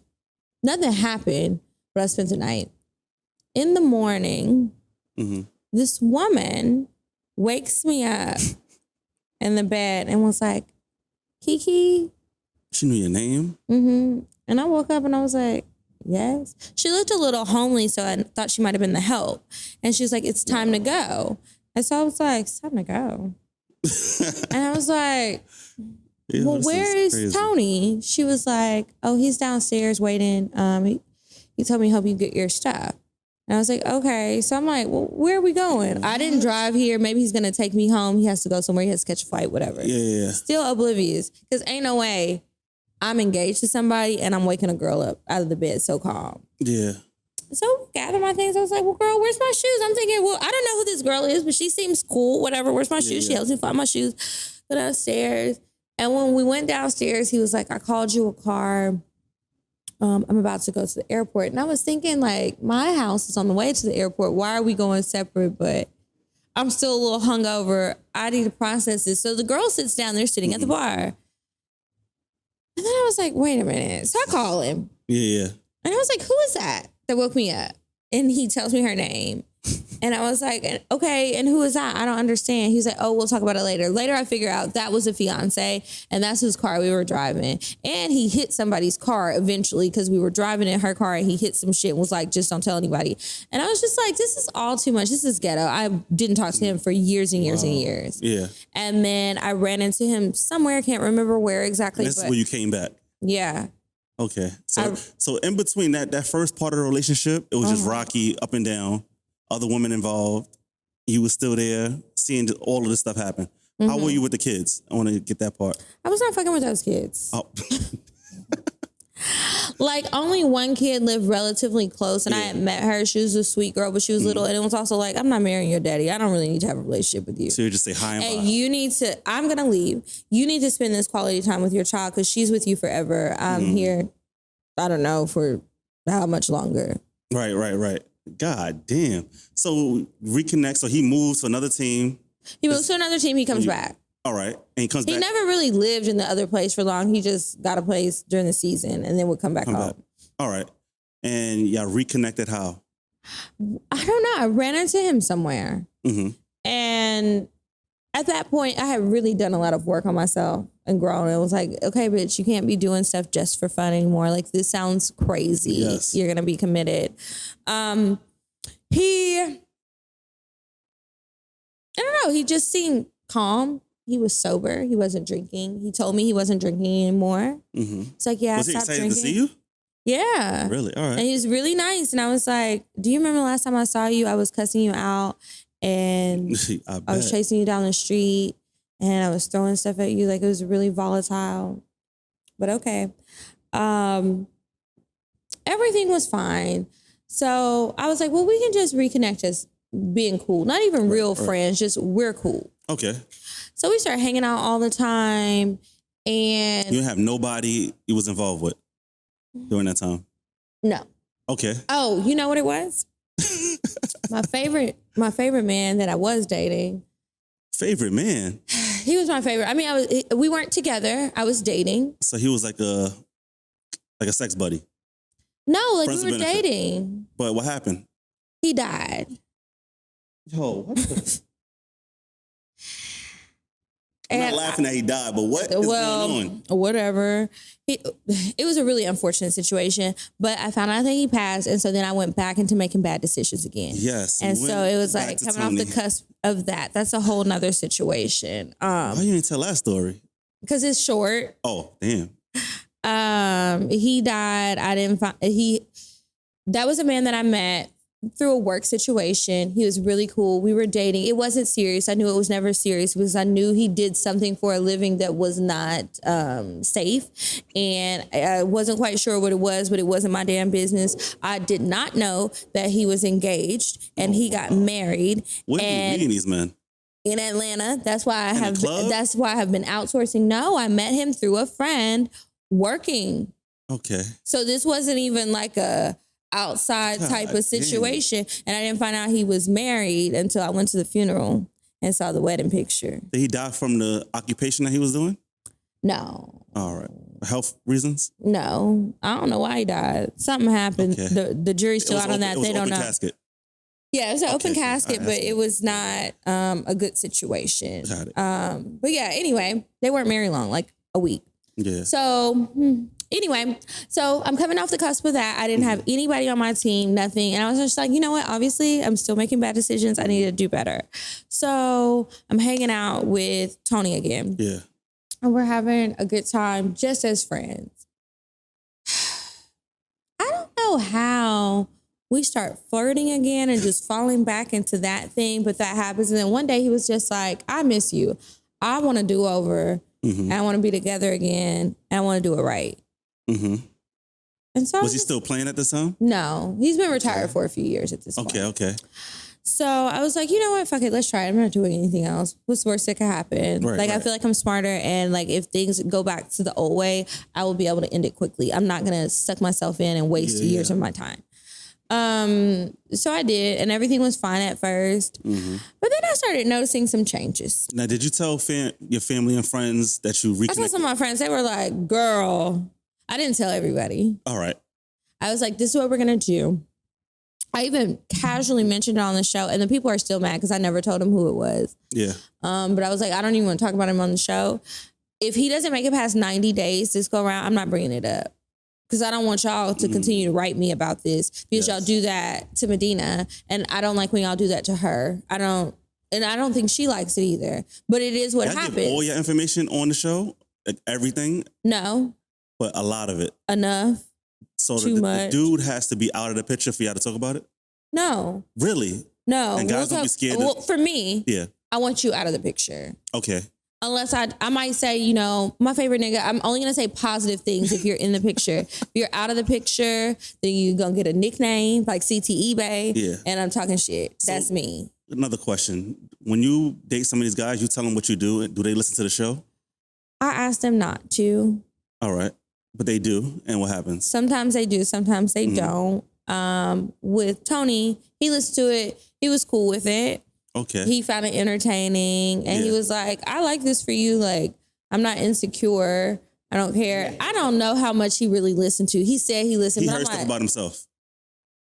Nothing happened, but I spent the night. In the morning, this woman wakes me up in the bed and was like, Kiki. She knew your name? And I woke up and I was like, yes. She looked a little homely, so I thought she might have been the help. And she was like, it's time to go. And so I was like, it's time to go. And I was like, well, where is Tony? She was like, oh, he's downstairs waiting. He told me to help you get your stuff. And I was like, okay. So I'm like, well, where are we going? I didn't drive here. Maybe he's going to take me home. He has to go somewhere. He has to catch a flight, whatever. Yeah. Still oblivious. Because ain't no way I'm engaged to somebody and I'm waking a girl up out of the bed so calm. Yeah. So gather my things. I was like, well, girl, where's my shoes? I'm thinking, well, I don't know who this girl is, but she seems cool. Whatever. Where's my shoes? She helps me find my shoes. Go downstairs. And when we went downstairs, he was like, I called you a car. I'm about to go to the airport. And I was thinking, like, my house is on the way to the airport. Why are we going separate? But I'm still a little hungover. I need to process this. So the girl sits down there sitting at the bar. And then I was like, wait a minute. So I call him. Yeah. And I was like, who is that woke me up? And he tells me her name. And I was like, okay, and who is that? I don't understand. He's like, oh, we'll talk about it later. Later, I figure out that was a fiance, and that's whose car we were driving. And he hit somebody's car eventually because we were driving in her car, and he hit some shit and was like, just don't tell anybody. And I was just like, this is all too much. This is ghetto. I didn't talk to him for years and years and years. Yeah. And then I ran into him somewhere. I can't remember where exactly. That's where you came back. Yeah. Okay. So in between that first part of the relationship, it was just rocky, up and down. Other women involved. You were still there, seeing all of this stuff happen. How were you with the kids? I want to get that part. I was not fucking with those kids. Oh. Like, only one kid lived relatively close, and I had met her. She was a sweet girl, but she was little. And it was also like, I'm not marrying your daddy. I don't really need to have a relationship with you. So you just say hi and bye. You need to, I'm going to leave. You need to spend this quality time with your child because she's with you forever. I'm here, I don't know, for how much longer. Right. God damn. So reconnect. So he moves to another team. He moves to another team. He comes back. All right. And he comes back. He never really lived in the other place for long. He just got a place during the season and then would come back home. All right. And y'all reconnected how? I don't know. I ran into him somewhere. Mm-hmm. And at that point, I had really done a lot of work on myself and grown. It was like, okay, bitch, you can't be doing stuff just for fun anymore. Like, this sounds crazy. Yes. You're going to be committed. I don't know. He just seemed calm. He was sober. He wasn't drinking. He told me he wasn't drinking anymore. Mm-hmm. It's like, yeah, was I he stopped excited drinking. to see you? Yeah. Really? All right. And he was really nice. And I was like, do you remember last time I saw you? I was cussing you out and I was chasing you down the street and I was throwing stuff at you. Like, it was really volatile. But okay. Everything was fine. So I was like, well, we can just reconnect as being cool. Not even real friends, just we're cool. Okay. So we started hanging out all the time. And you didn't have nobody you was involved with during that time? No. Okay. Oh, you know what it was? my favorite man that I was dating. Favorite man? He was my favorite. I mean, we weren't together. I was dating. So he was like a sex buddy? No, like Friends we were dating. But what happened? He died. Yo, what the... I'm not laughing that he died, but what is going on? Whatever. It was a really unfortunate situation, but I found out that he passed, and so then I went back into making bad decisions again. Yes. And so it was like coming off the cusp of that. That's a whole nother situation. Why you didn't tell that story? Because it's short. Oh, damn. He died. That was a man that I met through a work situation. He was really cool. We were dating. It wasn't serious. I knew it was never serious because I knew he did something for a living that was not safe. And I wasn't quite sure what it was, but it wasn't my damn business. I did not know that he was engaged and he got married. Where are you meeting these men? In Atlanta. That's why I have been outsourcing. No, I met him through a friend working. Okay. So this wasn't even like a outside type of situation. Damn. And I didn't find out he was married until I went to the funeral and saw the wedding picture. Did he die from the occupation that he was doing? No. All right. Health reasons? No. I don't know why he died. Something happened. Okay. The jury's still out on that. They don't know. Casket. Yeah, it was an open casket, but it was not a good situation. Got it. But yeah, anyway, they weren't married long, like a week. Yeah. So anyway, so I'm coming off the cusp of that. I didn't have anybody on my team, nothing. And I was just like, you know what? Obviously, I'm still making bad decisions. I need to do better. So I'm hanging out with Tony again. Yeah. And we're having a good time just as friends. I don't know how we start flirting again and just falling back into that thing, but that happens. And then one day he was just like, I miss you. I want to do over. Mm-hmm. I want to be together again. And I want to do it right. Mm-hmm. And so was he still playing at this time? No, he's been retired for a few years at this point. Okay. So I was like, you know what? Fuck it. Let's try it. I'm not doing anything else. What's the worst that could happen? Right. I feel like I'm smarter. And like, if things go back to the old way, I will be able to end it quickly. I'm not going to suck myself in and waste years of my time. So I did, and everything was fine at first. Mm-hmm. But then I started noticing some changes. Now, did you tell your family and friends that you reconnected? I told some of my friends. They were like, girl. I didn't tell everybody. All right. I was like, this is what we're going to do. I even casually mentioned it on the show, and the people are still mad because I never told them who it was. Yeah. But I was like, I don't even want to talk about him on the show. If he doesn't make it past 90 days this go around, I'm not bringing it up. Because I don't want y'all to continue to write me about this. Because y'all do that to Medina. And I don't like when y'all do that to her. I don't think she likes it either. But it is what happens. Give all your information on the show? Like everything? No. But a lot of it? Enough. So the dude has to be out of the picture for y'all to talk about it? No. Really? No. And guys don't be scared Well, for me, yeah, I want you out of the picture. Okay. Unless I might say, you know, my favorite nigga, I'm only going to say positive things if you're in the picture. If you're out of the picture, then you're going to get a nickname like CTE Bay. Yeah. And I'm talking shit. So, that's me. Another question. When you date some of these guys, you tell them what you do. Do they listen to the show? I asked them not to. All right. But they do, and what happens? Sometimes they do, sometimes they don't. With Tony, he listened to it. He was cool with it. Okay. He found it entertaining, and he was like, I like this for you. Like, I'm not insecure. I don't care. I don't know how much he really listened to. He said he listened. He but heard I'm stuff like, about himself.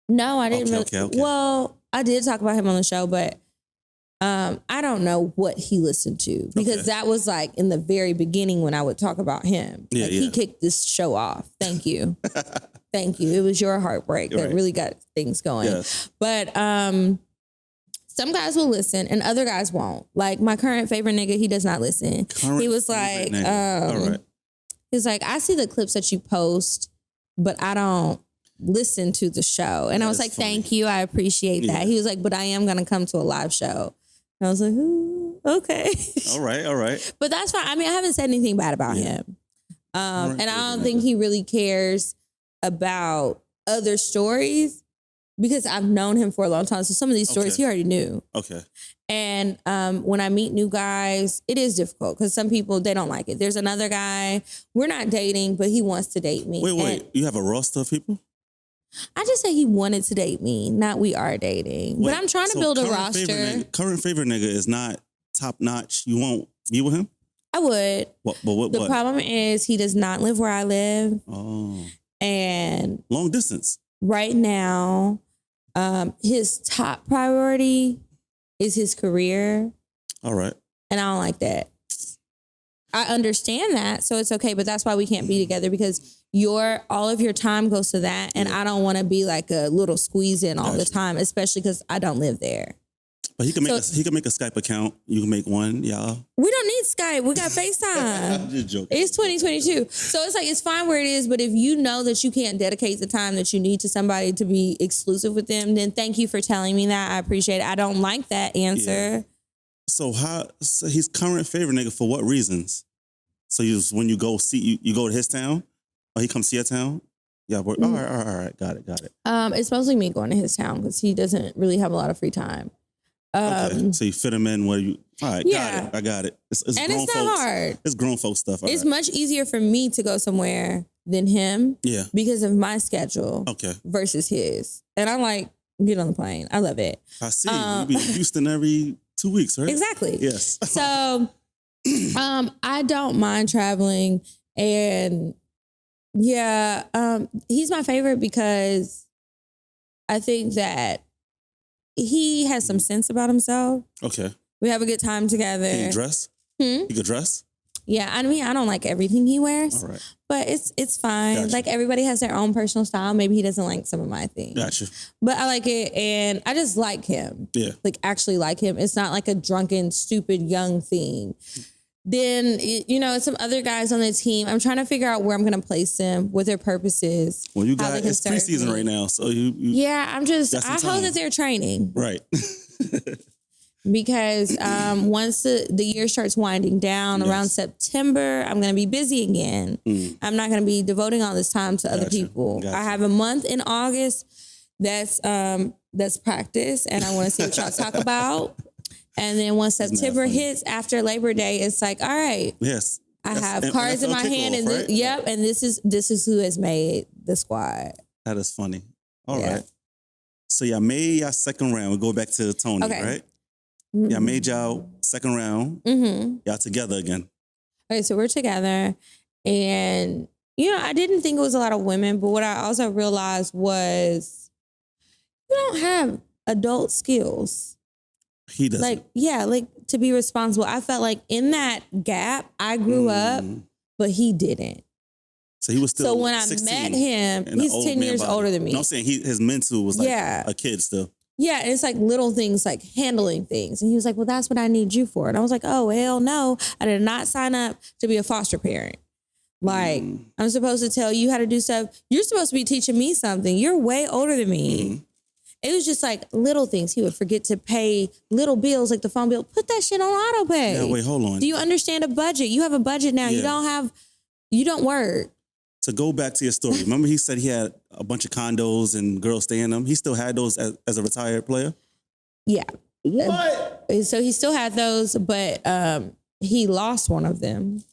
No, I didn't really. Okay. Well, I did talk about him on the show, but I don't know what he listened to because that was like in the very beginning when I would talk about him. Yeah, like he kicked this show off. Thank you. Thank you. It was your heartbreak that really got things going. Yes. But some guys will listen and other guys won't. Like my current favorite nigga, he does not listen. He was like, he's like, I see the clips that you post, but I don't listen to the show. And I was like, thank you. I appreciate that. He was like, but I am going to come to a live show. And I was like, ooh, okay. All right. But that's fine. I mean, I haven't said anything bad about him. And I don't think he really cares about other stories because I've known him for a long time. So some of these stories he already knew. Okay. And when I meet new guys, it is difficult because some people, they don't like it. There's another guy, we're not dating, but he wants to date me. Wait. You have a roster of people? I just say he wanted to date me, not we are dating. But I'm trying to build a roster. Current favorite nigga is not top notch. You won't be with him? I would. What? The problem is he does not live where I live. Oh. And long distance. Right now, his top priority is his career. All right. And I don't like that. I understand that, so it's okay, but that's why we can't be together because all of your time goes to that, and I don't want to be like a little squeeze in all the time, especially because I don't live there. But he can make a Skype account. You can make one, y'all. We don't need Skype. We got FaceTime. I'm just joking. It's 2022, so it's like it's fine where it is. But if you know that you can't dedicate the time that you need to somebody to be exclusive with them, then thank you for telling me that. I appreciate it. I don't like that answer. Yeah. So he's current favorite nigga for what reasons? So when you go you go to his town, or he comes to your town? Yeah, all right, got it. It's mostly me going to his town because he doesn't really have a lot of free time. Okay, so you fit him in where you. All right, I got it. It's and it's not hard. It's grown folk stuff. It's much easier for me to go somewhere than him. Yeah, because of my schedule. Okay, versus his, and I'm like, get on the plane. I love it. I see. You be in Houston every 2 weeks, right? Exactly. Yes. So, I don't mind traveling, and he's my favorite because I think that he has some sense about himself. Okay. We have a good time together. Can you dress? He could dress? Yeah, I mean, I don't like everything he wears. All right. But it's fine. Gotcha. Like everybody has their own personal style. Maybe he doesn't like some of my things. Gotcha. But I like it, and I just like him. Yeah. Like actually like him. It's not like a drunken, stupid, young thing. Then, some other guys on the team, I'm trying to figure out where I'm going to place them, what their purpose is. Well, you guys, it's preseason right now, so you yeah, I hope that they're training. Right. Because once the year starts winding down around September, I'm going to be busy again. I'm not going to be devoting all this time to other people. I have a month in August that's practice, and I want to see what y'all talk about. And then once September hits after Labor Day, it's like, all right. Yes. I have cards in my hand, and right? And this is who has made the squad. That is funny. All right. So y'all made y'all second round. We go back to Tony, right? Mm-hmm. Y'all made y'all second round. Mm-hmm. Y'all together again. Okay, so we're together, and I didn't think it was a lot of women, but what I also realized was you don't have adult skills. He doesn't. Like to be responsible. I felt like in that gap, I grew up, but he didn't. So he was still. So when I met him, he's 10 years older than me. No, I'm saying his mental was like a kid still. Yeah, and it's like little things like handling things. And he was like, well, that's what I need you for. And I was like, oh, hell no. I did not sign up to be a foster parent. Like, I'm supposed to tell you how to do stuff. You're supposed to be teaching me something. You're way older than me. It was just like little things. He would forget to pay little bills, like the phone bill. Put that shit on auto pay. Yeah, wait, hold on. Do you understand a budget? You have a budget now. Yeah. You don't work. To go back to your story, remember he said he had a bunch of condos and girls stay in them? He still had those as a retired player? Yeah. What? So he still had those, but he lost one of them.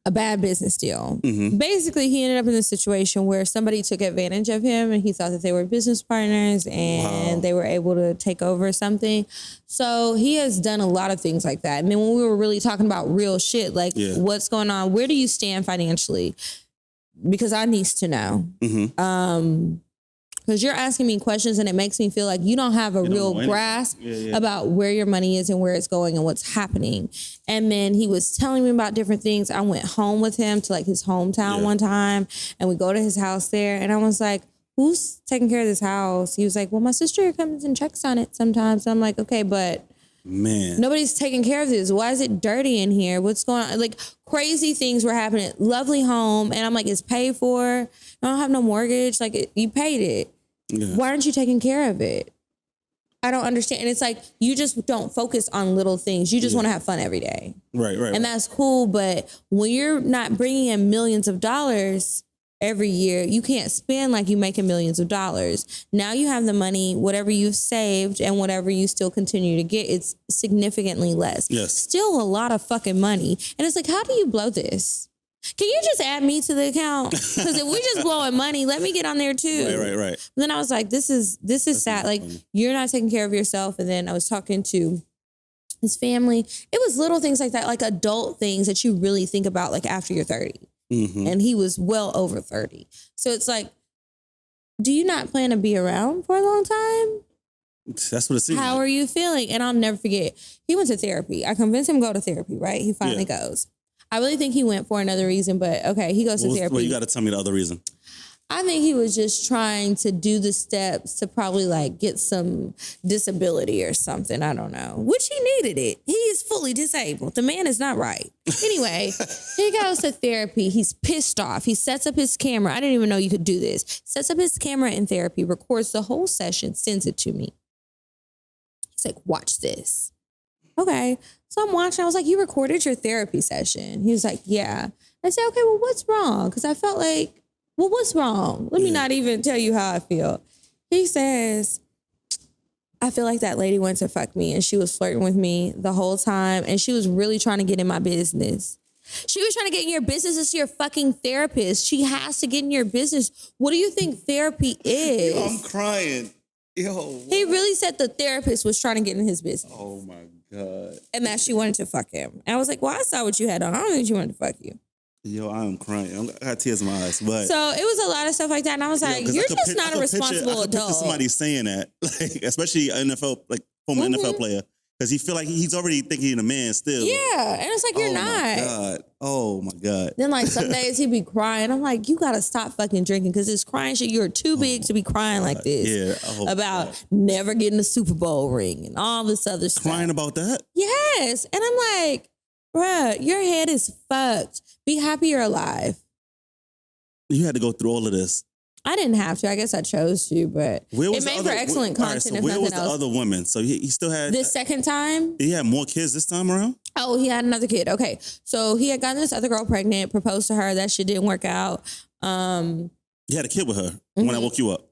a bad business deal. Basically, he ended up in a situation where somebody took advantage of him and he thought that they were business partners and they were able to take over something. So he has done a lot of things like that. And then when we were really talking about real shit, like what's going on, where do you stand financially? Because I need to know. Because you're asking me questions and it makes me feel like you don't have a real grasp about where your money is and where it's going and what's happening. And then he was telling me about different things. I went home with him to like his hometown one time and we go to his house there. And I was like, who's taking care of this house? He was like, well, my sister comes and checks on it sometimes. And I'm like, okay, but nobody's taking care of this. Why is it dirty in here? What's going on? Like crazy things were happening. Lovely home. And I'm like, it's paid for. I don't have no mortgage. Like you paid it. Why aren't you taking care of it? I don't understand. And it's like, you just don't focus on little things. You just want to have fun every day. Right. And that's cool. But when you're not bringing in millions of dollars every year, you can't spend like you making millions of dollars. Now you have the money, whatever you've saved and whatever you still continue to get, it's significantly less. Yes. Still a lot of fucking money. And it's like, how do you blow this? Can you just add me to the account? Because if we just blowing money, let me get on there too. Right. And then I was like, this is sad. Like you're not taking care of yourself. And then I was talking to his family. It was little things like that, like adult things that you really think about like after you're 30. And he was well over 30. So it's like, do you not plan to be around for a long time? That's what it seems How like. are you feeling? And I'll never forget, he went to therapy. I convinced him to go to therapy, right? He finally goes. I really think he went for another reason, but okay, he goes to therapy. Well, you got to tell me the other reason. I think he was just trying to do the steps to probably like get some disability or something. I don't know. Which he needed it. He is fully disabled. The man is not right. Anyway, he goes to therapy. He's pissed off. He sets up his camera. I didn't even know you could do this. Sets up his camera in therapy, records the whole session, sends it to me. He's like, watch this. Okay. So I'm watching. I was like, you recorded your therapy session? He was like, yeah. I said, okay, well, what's wrong? Because I felt like, well, what's wrong? Let me not even tell you how I feel. He says, I feel like that lady went to fuck me and she was flirting with me the whole time and she was really trying to get in my business. She was trying to get in your business as your fucking therapist. She has to get in your business. What do you think therapy is? Yo, I'm crying. Yo. He really said the therapist was trying to get in his business. Oh my God. And that she wanted to fuck him. And I was like, well, I saw what you had on. I don't think she wanted to fuck you. Yo, I'm crying. I got tears in my eyes. But so it was a lot of stuff like that. And I was like, you're just not a responsible adult. Somebody saying that, like, especially an NFL, like former NFL player, because he feel like he's already thinking he's a man still. Yeah. And it's like, you're not. Oh my God. Then like some days he'd be crying. I'm like, you got to stop fucking drinking because this crying shit, you're too big to be crying like this. Yeah. About never getting a Super Bowl ring and all this other stuff. Crying about that? Yes. And I'm like, bruh, your head is fucked. Be happy you're alive. You had to go through all of this. I didn't have to. I guess I chose to, but it made for excellent content. If where nothing was else. the other woman? So he still had this second time. He had more kids this time around. Oh, he had another kid. Okay, so he had gotten this other girl pregnant, proposed to her. That shit didn't work out. You had a kid with her when I woke you up.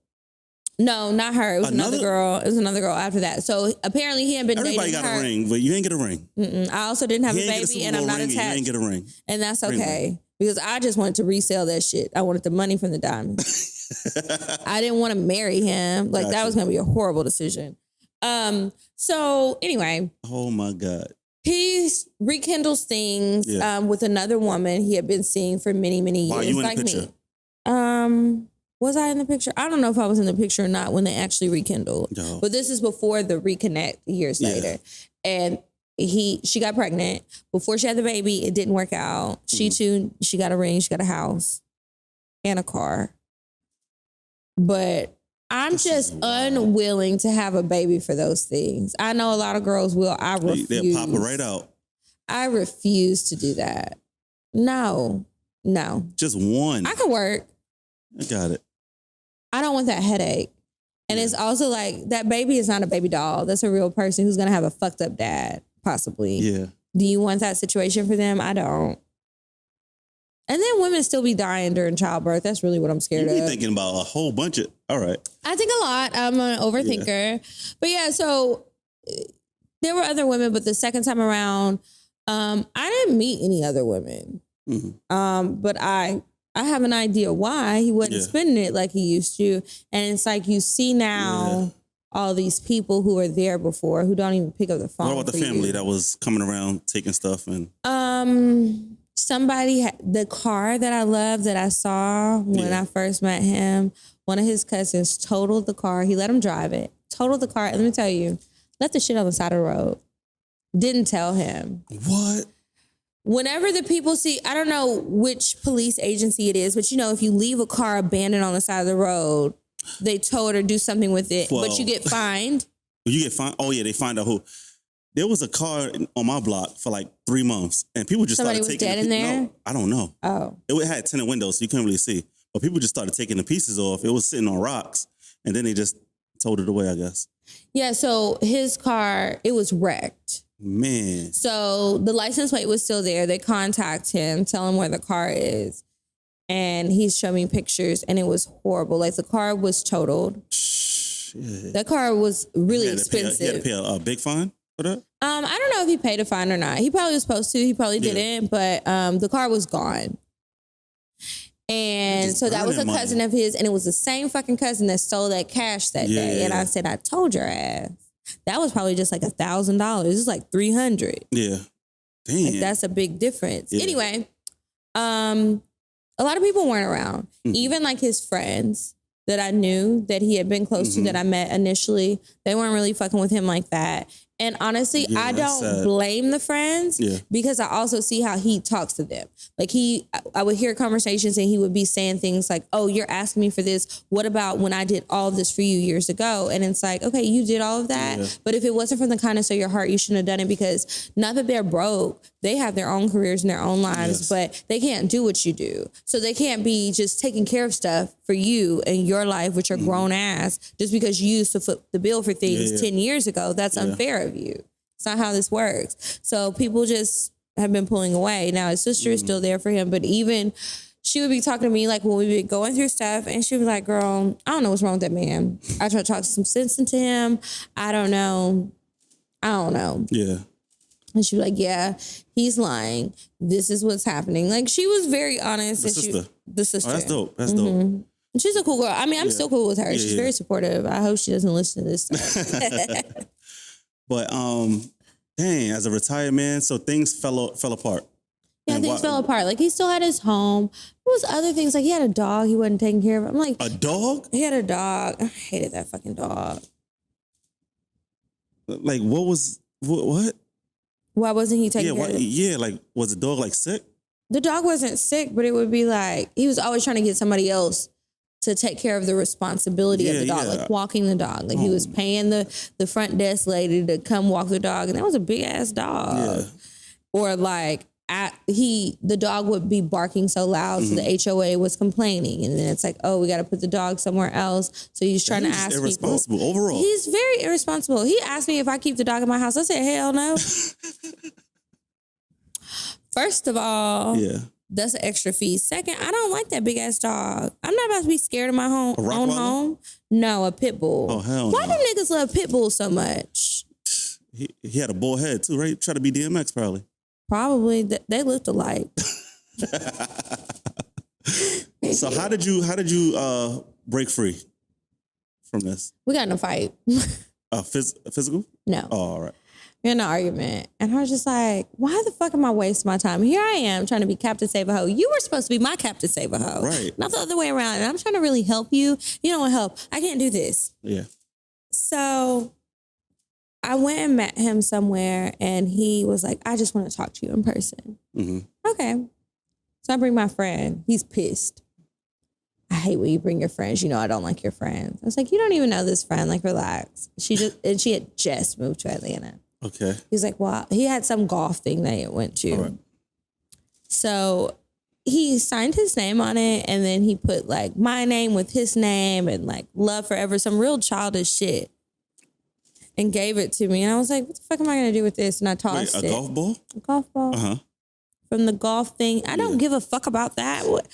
No, not her. It was another girl. It was another girl after that. So apparently he had been dating her. Everybody got a ring, but you ain't get a ring. I also didn't have a baby, and I'm not attached. You ain't get a ring, and that's okay because I just wanted to resell that shit. I wanted the money from the diamonds. I didn't want to marry him. Like that was gonna be a horrible decision. So anyway. Oh my God. He rekindles things with another woman he had been seeing for many, many years. Wow, you in like the picture? Me. Was I in the picture? I don't know if I was in the picture or not when they actually rekindled. No. But this is before the reconnect years later. And she got pregnant. Before she had the baby, it didn't work out. She got a ring, she got a house and a car. But I'm just unwilling to have a baby for those things. I know a lot of girls will. I refuse. They'll pop it right out. I refuse to do that. No. Just one. I can work. I got it. I don't want that headache. And it's also like, that baby is not a baby doll. That's a real person who's going to have a fucked up dad, possibly. Yeah. Do you want that situation for them? I don't. And then women still be dying during childbirth. That's really what I'm scared of. You're thinking about a whole bunch of, all right. I think a lot. I'm an overthinker. Yeah. But yeah, so there were other women, but the second time around, I didn't meet any other women. But I have an idea why he wasn't spending it like he used to. And it's like you see now all these people who were there before who don't even pick up the phone. What about the family that was coming around taking stuff? And somebody the car that I love that I saw when I first met him, one of his cousins totaled the car. He let him drive it. Totaled the car. And let me tell you, left the shit on the side of the road. Didn't tell him. What? Whenever the people see, I don't know which police agency it is, but you know, if you leave a car abandoned on the side of the road, they tow it or do something with it, but you get fined. You get fined? Oh yeah, they find out who. There was a car on my block for like 3 months, and people just Somebody started taking. Somebody was dead in there? No, I don't know. Oh. It had tinted windows, so you couldn't really see. But people just started taking the pieces off. It was sitting on rocks, and then they just towed it away, I guess. Yeah, so his car, it was wrecked. Man. So the license plate was still there. They contact him, tell him where the car is. And he's showing me pictures, and it was horrible. Like, the car was totaled. Shit. That car was really expensive. He had to pay a big fine for that? I don't know if he paid a fine or not. He probably was supposed to. He probably didn't. But the car was gone. And so that was a cousin of his, and it was the same fucking cousin that stole that cash that day. And I said, I told your ass. That was probably just like $1,000. It's like $300. Yeah. Damn. Like, that's a big difference. Yeah. Anyway, a lot of people weren't around. Even like his friends that I knew that he had been close to that I met initially, they weren't really fucking with him like that. And honestly, I don't blame the friends because I also see how he talks to them. Like I would hear conversations and he would be saying things like, oh, you're asking me for this. What about when I did all of this for you years ago? And it's like, okay, you did all of that. But if it wasn't from the kindness of your heart, you shouldn't have done it, because not that they're broke. They have their own careers and their own lives, but they can't do what you do. So they can't be just taking care of stuff for you and your life, which are grown ass, just because you used to foot the bill for things 10 years ago. That's unfair of you. It's not how this works. So people just have been pulling away. Now his sister is still there for him, but even she would be talking to me like when we'd be going through stuff, and she'd be like, girl, I don't know what's wrong with that man. I try to talk some sense into him. I don't know. Yeah. And she'd be like, yeah, he's lying. This is what's happening. Like, she was very honest. The sister. The sister. Oh, that's dope. That's dope. And she's a cool girl. I mean, I'm still cool with her. She's very supportive. I hope she doesn't listen to this stuff. But dang, as a retired man, so things fell apart. Yeah, things fell apart. Like, he still had his home. There was other things. Like, he had a dog he wasn't taking care of. I'm like, a dog? He had a dog. I hated that fucking dog. Like, what? Why wasn't he taking care of it? Yeah, like, was the dog like sick? The dog wasn't sick, but it would be like, he was always trying to get somebody else to take care of the responsibility of the dog, like walking the dog. Like, he was paying the front desk lady to come walk the dog, and that was a big ass dog. Yeah. Or like, the dog would be barking so loud, so the HOA was complaining, and then it's like, oh, we got to put the dog somewhere else. So he's trying to ask people. Irresponsible overall. He's very irresponsible. He asked me if I keep the dog in my house. I said, hell no. First of all, that's an extra fee. Second, I don't like that big ass dog. I'm not about to be scared of my own home. No, a pit bull. Oh, hell Why no. do niggas love pit bulls so much? He had a bull head too, right? Try to be DMX probably. Probably. They looked alike. So how did you break free from this? We got in a fight. Physical? No. Oh, all right. We had an argument. And I was just like, why the fuck am I wasting my time? Here I am trying to be Captain Save a Hoe. You were supposed to be my Captain Save a Hoe. Right. Not the other way around. And I'm trying to really help you. You don't want help. I can't do this. Yeah. So I went and met him somewhere, and he was like, I just want to talk to you in person. Okay. So I bring my friend. He's pissed. I hate when you bring your friends. You know I don't like your friends. I was like, you don't even know this friend. Like, relax. She had just moved to Atlanta. Okay. He's like, wow. He had some golf thing that he went to. All right. So he signed his name on it, and then he put like my name with his name and like love forever, some real childish shit, and gave it to me. And I was like, what the fuck am I going to do with this? And I tossed it. A golf ball? A golf ball. Uh-huh. From the golf thing. I don't give a fuck about that. What?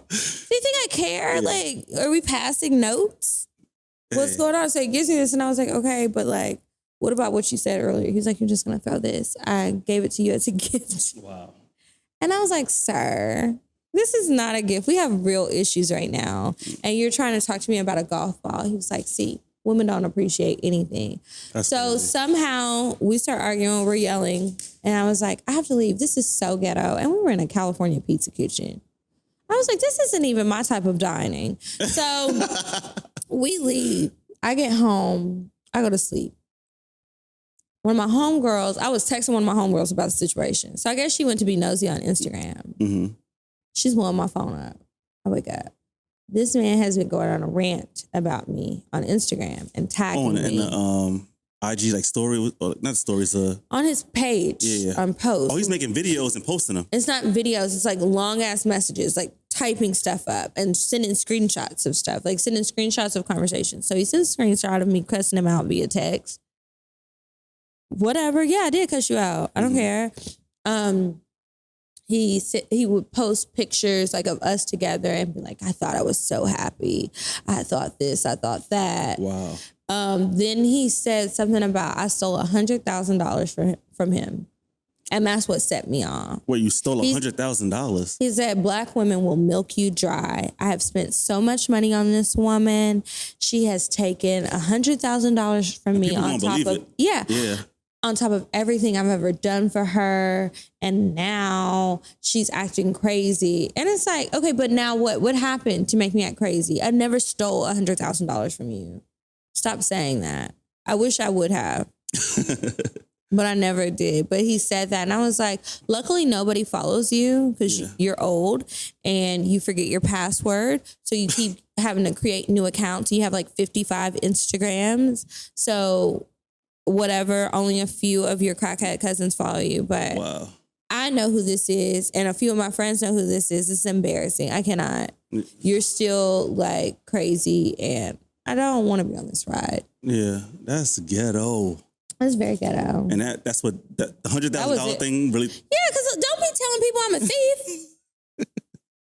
Do you think I care? Like, are we passing notes? What's going on? So he gives me this, and I was like, okay, but like, what about what you said earlier? He's like, you're just going to throw this. I gave it to you as a gift. Wow. And I was like, sir, this is not a gift. We have real issues right now. And you're trying to talk to me about a golf ball. He was like, see, women don't appreciate anything. That's so crazy. somehow we start arguing, we're yelling. And I was like, I have to leave. This is so ghetto. And we were in a California pizza kitchen. I was like, this isn't even my type of dining. So we leave. I get home. I go to sleep. One of my homegirls, I was texting one of my homegirls about the situation. So I guess she went to be nosy on Instagram. Mm-hmm. She's blowing my phone up. I wake up. This man has been going on a rant about me on Instagram and tagging me. In the IG like story, or not stories. On his page, on posts. Oh, he's making videos and posting them. It's not videos. It's like long ass messages, like typing stuff up and sending screenshots of stuff, like sending screenshots of conversations. So he sends a screenshot of me cussing him out via text. Whatever. Yeah, I did cuss you out. I don't care. He would post pictures like of us together and be like, I thought I was so happy. I thought this, I thought that. Wow. Then he said something about I stole $100,000 from him. And that's what set me off. Wait, you stole $100,000? He said, Black women will milk you dry. I have spent so much money on this woman. She has taken $100,000 from me on top of on top of everything I've ever done for her. And now she's acting crazy. And it's like, okay, but now what? What happened to make me act crazy? I never stole $100,000 from you. Stop saying that. I wish I would have. But I never did. But he said that. And I was like, luckily nobody follows you because you're old and you forget your password. So you keep having to create new accounts. You have like 55 Instagrams. So whatever, only a few of your crackhead cousins follow you. But wow. I know who this is. And a few of my friends know who this is. It's embarrassing. I cannot. You're still like crazy. And I don't want to be on this ride. Yeah, that's ghetto. That's very ghetto. And that's what the $100,000 thing really. Yeah, because don't be telling people I'm a thief.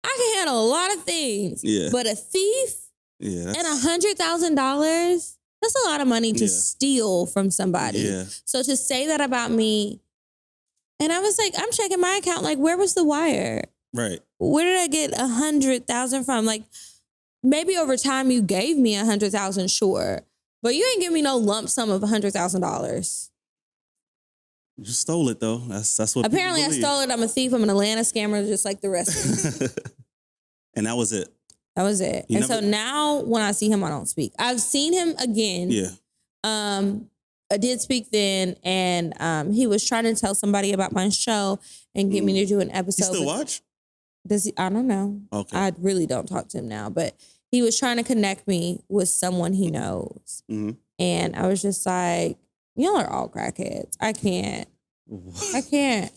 I can handle a lot of things. Yeah. But a thief and $100,000, that's a lot of money to steal from somebody. Yeah. So to say that about me, and I was like, I'm checking my account, like, where was the wire? Right. Where did I get 100,000 from? Like, maybe over time you gave me 100,000, sure. But you ain't give me no lump sum of $100,000. You stole it though. That's what. Apparently, I stole it. I'm a thief. I'm an Atlanta scammer, just like the rest of them. And that was it. That was it. So now, when I see him, I don't speak. I've seen him again. Yeah. I did speak then, and he was trying to tell somebody about my show and get me to do an episode. You still watch? Does he? I don't know. Okay. I really don't talk to him now, but he was trying to connect me with someone he knows. Mm-hmm. And I was just like, y'all are all crackheads. I can't. What? I can't.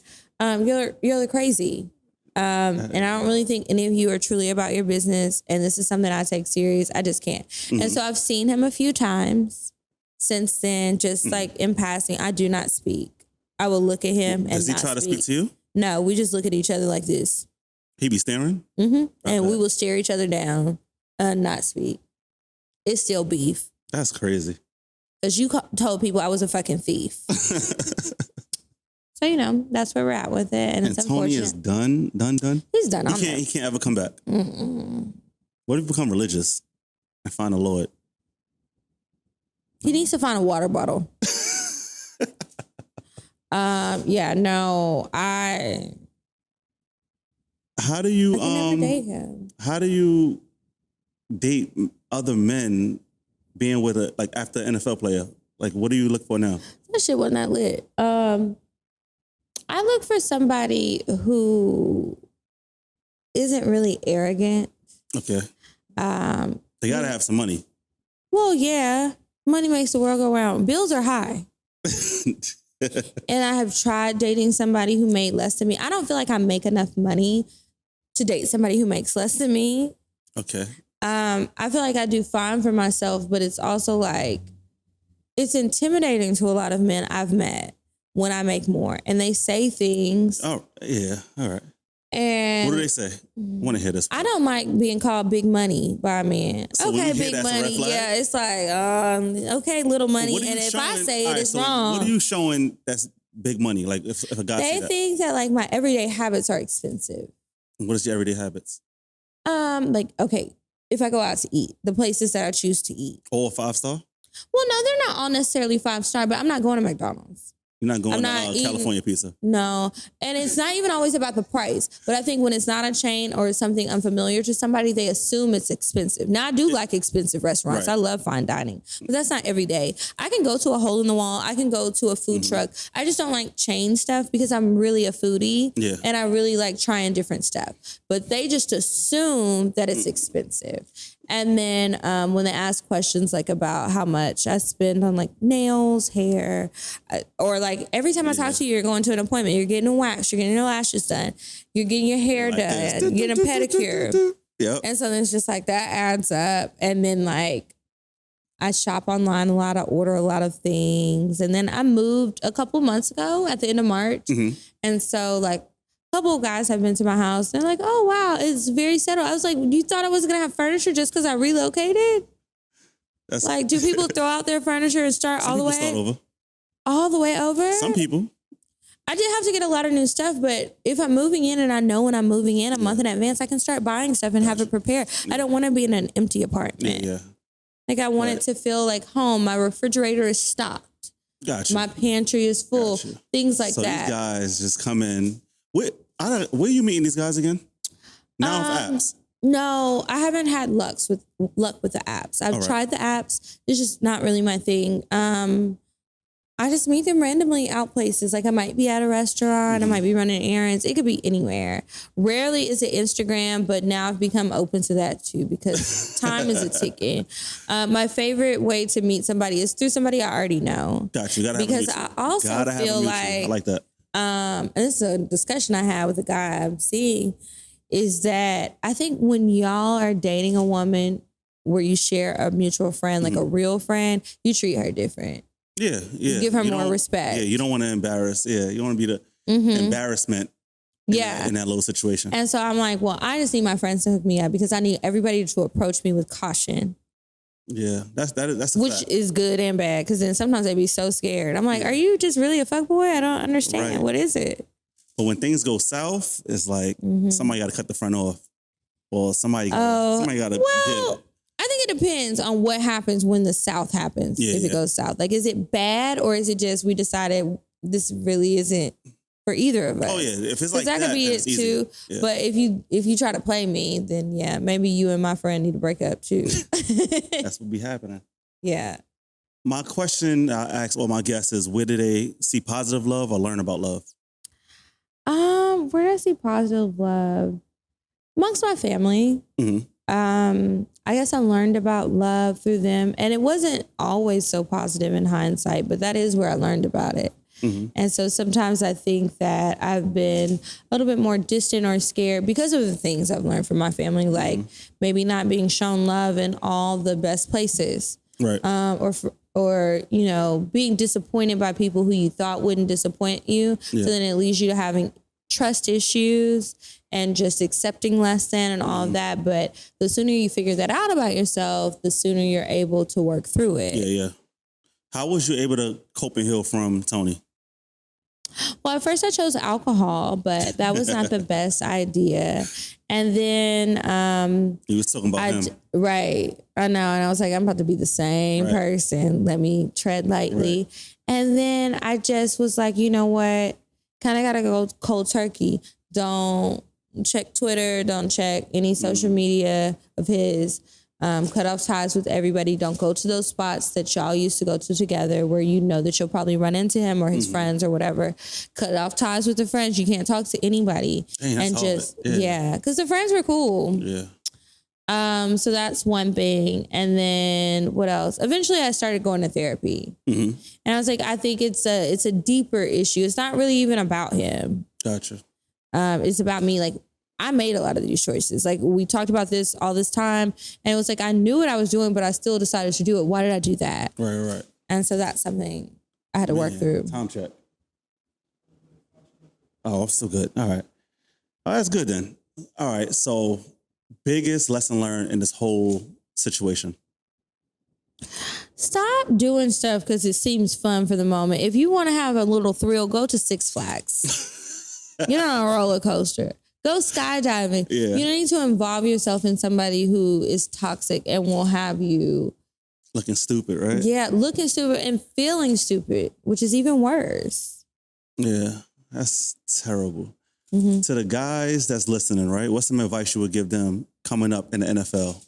You're crazy. And I don't really think any of you are truly about your business. And this is something I take serious. I just can't. Mm-hmm. And so I've seen him a few times since then, just like in passing. I do not speak. I will look at him and does he try to speak to you? No, we just look at each other like this. He be staring? Mm-hmm. And we will stare each other down. Not speak. It's still beef. That's crazy. Because you told people I was a fucking thief. So, that's where we're at with it. And it's Tony unfortunate. is done? He's done. He can't ever come back. Mm-mm. What if you become religious and find the Lord? He needs to find a water bottle. How do you I can never date him. How do you date other men being with after an NFL player? Like, what do you look for now? That shit wasn't that lit. I look for somebody who isn't really arrogant. Okay. They gotta have some money. Well, yeah. Money makes the world go round. Bills are high. And I have tried dating somebody who made less than me. I don't feel like I make enough money to date somebody who makes less than me. Okay. I feel like I do fine for myself, but it's also like, it's intimidating to a lot of men I've met when I make more. And they say things. Oh, yeah. All right. And what do they say? I want to hear this. I don't like being called big money by a man. So okay, big money. Yeah, it's like, okay, little money. And if I say it, it's wrong. What are you showing that's big money? Like if a guy They think that like my everyday habits are expensive. What is your everyday habits? Like, okay, if I go out to eat, the places that I choose to eat. All 5-star? Well, no, they're not all necessarily 5-star, but I'm not going to McDonald's. You're not going to California pizza. No. And it's not even always about the price. But I think when it's not a chain or something unfamiliar to somebody, they assume it's expensive. Now, I do like expensive restaurants. Right. I love fine dining. But that's not every day. I can go to a hole in the wall. I can go to a food truck. I just don't like chain stuff because I'm really a foodie. Yeah. And I really like trying different stuff. But they just assume that it's expensive. And then when they ask questions like about how much I spend on like nails, hair, or like every time I talk to you, you're going to an appointment, you're getting a wax, you're getting your lashes done, you're getting your hair done, you're getting a pedicure. Yep. And so it's just like that adds up. And then like I shop online a lot, I order a lot of things. And then I moved a couple months ago at the end of March. And so like couple of guys have been to my house. They're like, oh, wow, it's very settled. I was like, you thought I wasn't going to have furniture just because I relocated? Like, do people throw out their furniture and start all the way? Start over. All the way over? Some people. I did have to get a lot of new stuff, but if I'm moving in and I know when I'm moving in a month in advance, I can start buying stuff and have it prepared. I don't want to be in an empty apartment. Yeah. Like, I want it to feel like home. My refrigerator is stocked. Gotcha. My pantry is full. Gotcha. Things like so that. These guys just come in. Where are you meeting these guys again? Now with apps. No, I haven't had luck with the apps. I've tried the apps. It's just not really my thing. I just meet them randomly out places. Like I might be at a restaurant, I might be running errands. It could be anywhere. Rarely is it Instagram, but now I've become open to that too because time is a ticking. My favorite way to meet somebody is through somebody I already know. Gotcha. You gotta because have I also feel like I like that. And this is a discussion I had with a guy I'm seeing, is that I think when y'all are dating a woman where you share a mutual friend, like a real friend, you treat her different. Yeah. You give her more respect. Yeah, you don't want to embarrass. Yeah, you want to be the embarrassment in that little situation. And so I'm like, well, I just need my friends to hook me up because I need everybody to approach me with caution. Yeah, that's a which fact. is good and bad because then sometimes they be so scared. I'm like, are you just really a fuckboy? I don't understand. Right. What is it? But when things go south, it's like somebody got to cut the front off, or somebody got to. Well, I think it depends on what happens when the south happens. If it goes south, like, is it bad or is it just we decided this really isn't for either of us? Oh yeah, if it's like that could be it too. Yeah. But if you try to play me, then yeah, maybe you and my friend need to break up too. That's what be happening. Yeah. My question I ask all my guests is, where do they see positive love or learn about love? Where do I see positive love? Amongst my family. I guess I learned about love through them, and it wasn't always so positive in hindsight, but that is where I learned about it. And so sometimes I think that I've been a little bit more distant or scared because of the things I've learned from my family, like maybe not being shown love in all the best places, right? Or you know, being disappointed by people who you thought wouldn't disappoint you. So then it leads you to having trust issues and just accepting less than and all of that. But the sooner you figure that out about yourself, the sooner you're able to work through it. Yeah. How was you able to cope and heal from Tony? Well, at first I chose alcohol, but that was not the best idea. And then you was talking about him. Right. I know. And I was like, I'm about to be the same person. Let me tread lightly. And then I just was like, you know what? Kind of got to go cold turkey. Don't check Twitter. Don't check any social media of his. Cut off ties with everybody. Don't go to those spots that y'all used to go to together where you know that you'll probably run into him or his friends or whatever. Cut off ties with the friends. You can't talk to anybody. Dang, and just, because the friends were cool. Yeah. So that's one thing. And then what else? Eventually I started going to therapy. And I was like, I think it's a deeper issue. It's not really even about him. Gotcha. It's about me. Like, I made a lot of these choices. Like, we talked about this all this time, and it was like, I knew what I was doing, but I still decided to do it. Why did I do that? Right. And so that's something I had to work through. Time check. Oh, I'm still good. All right. Oh, that's good then. All right. So, biggest lesson learned in this whole situation? Stop doing stuff because it seems fun for the moment. If you want to have a little thrill, go to Six Flags. Get on a roller coaster. Go skydiving. Yeah. You don't need to involve yourself in somebody who is toxic and will have you looking stupid, right? Yeah, looking stupid and feeling stupid, which is even worse. Yeah, that's terrible. To the guys that's listening, right? What's some advice you would give them coming up in the NFL?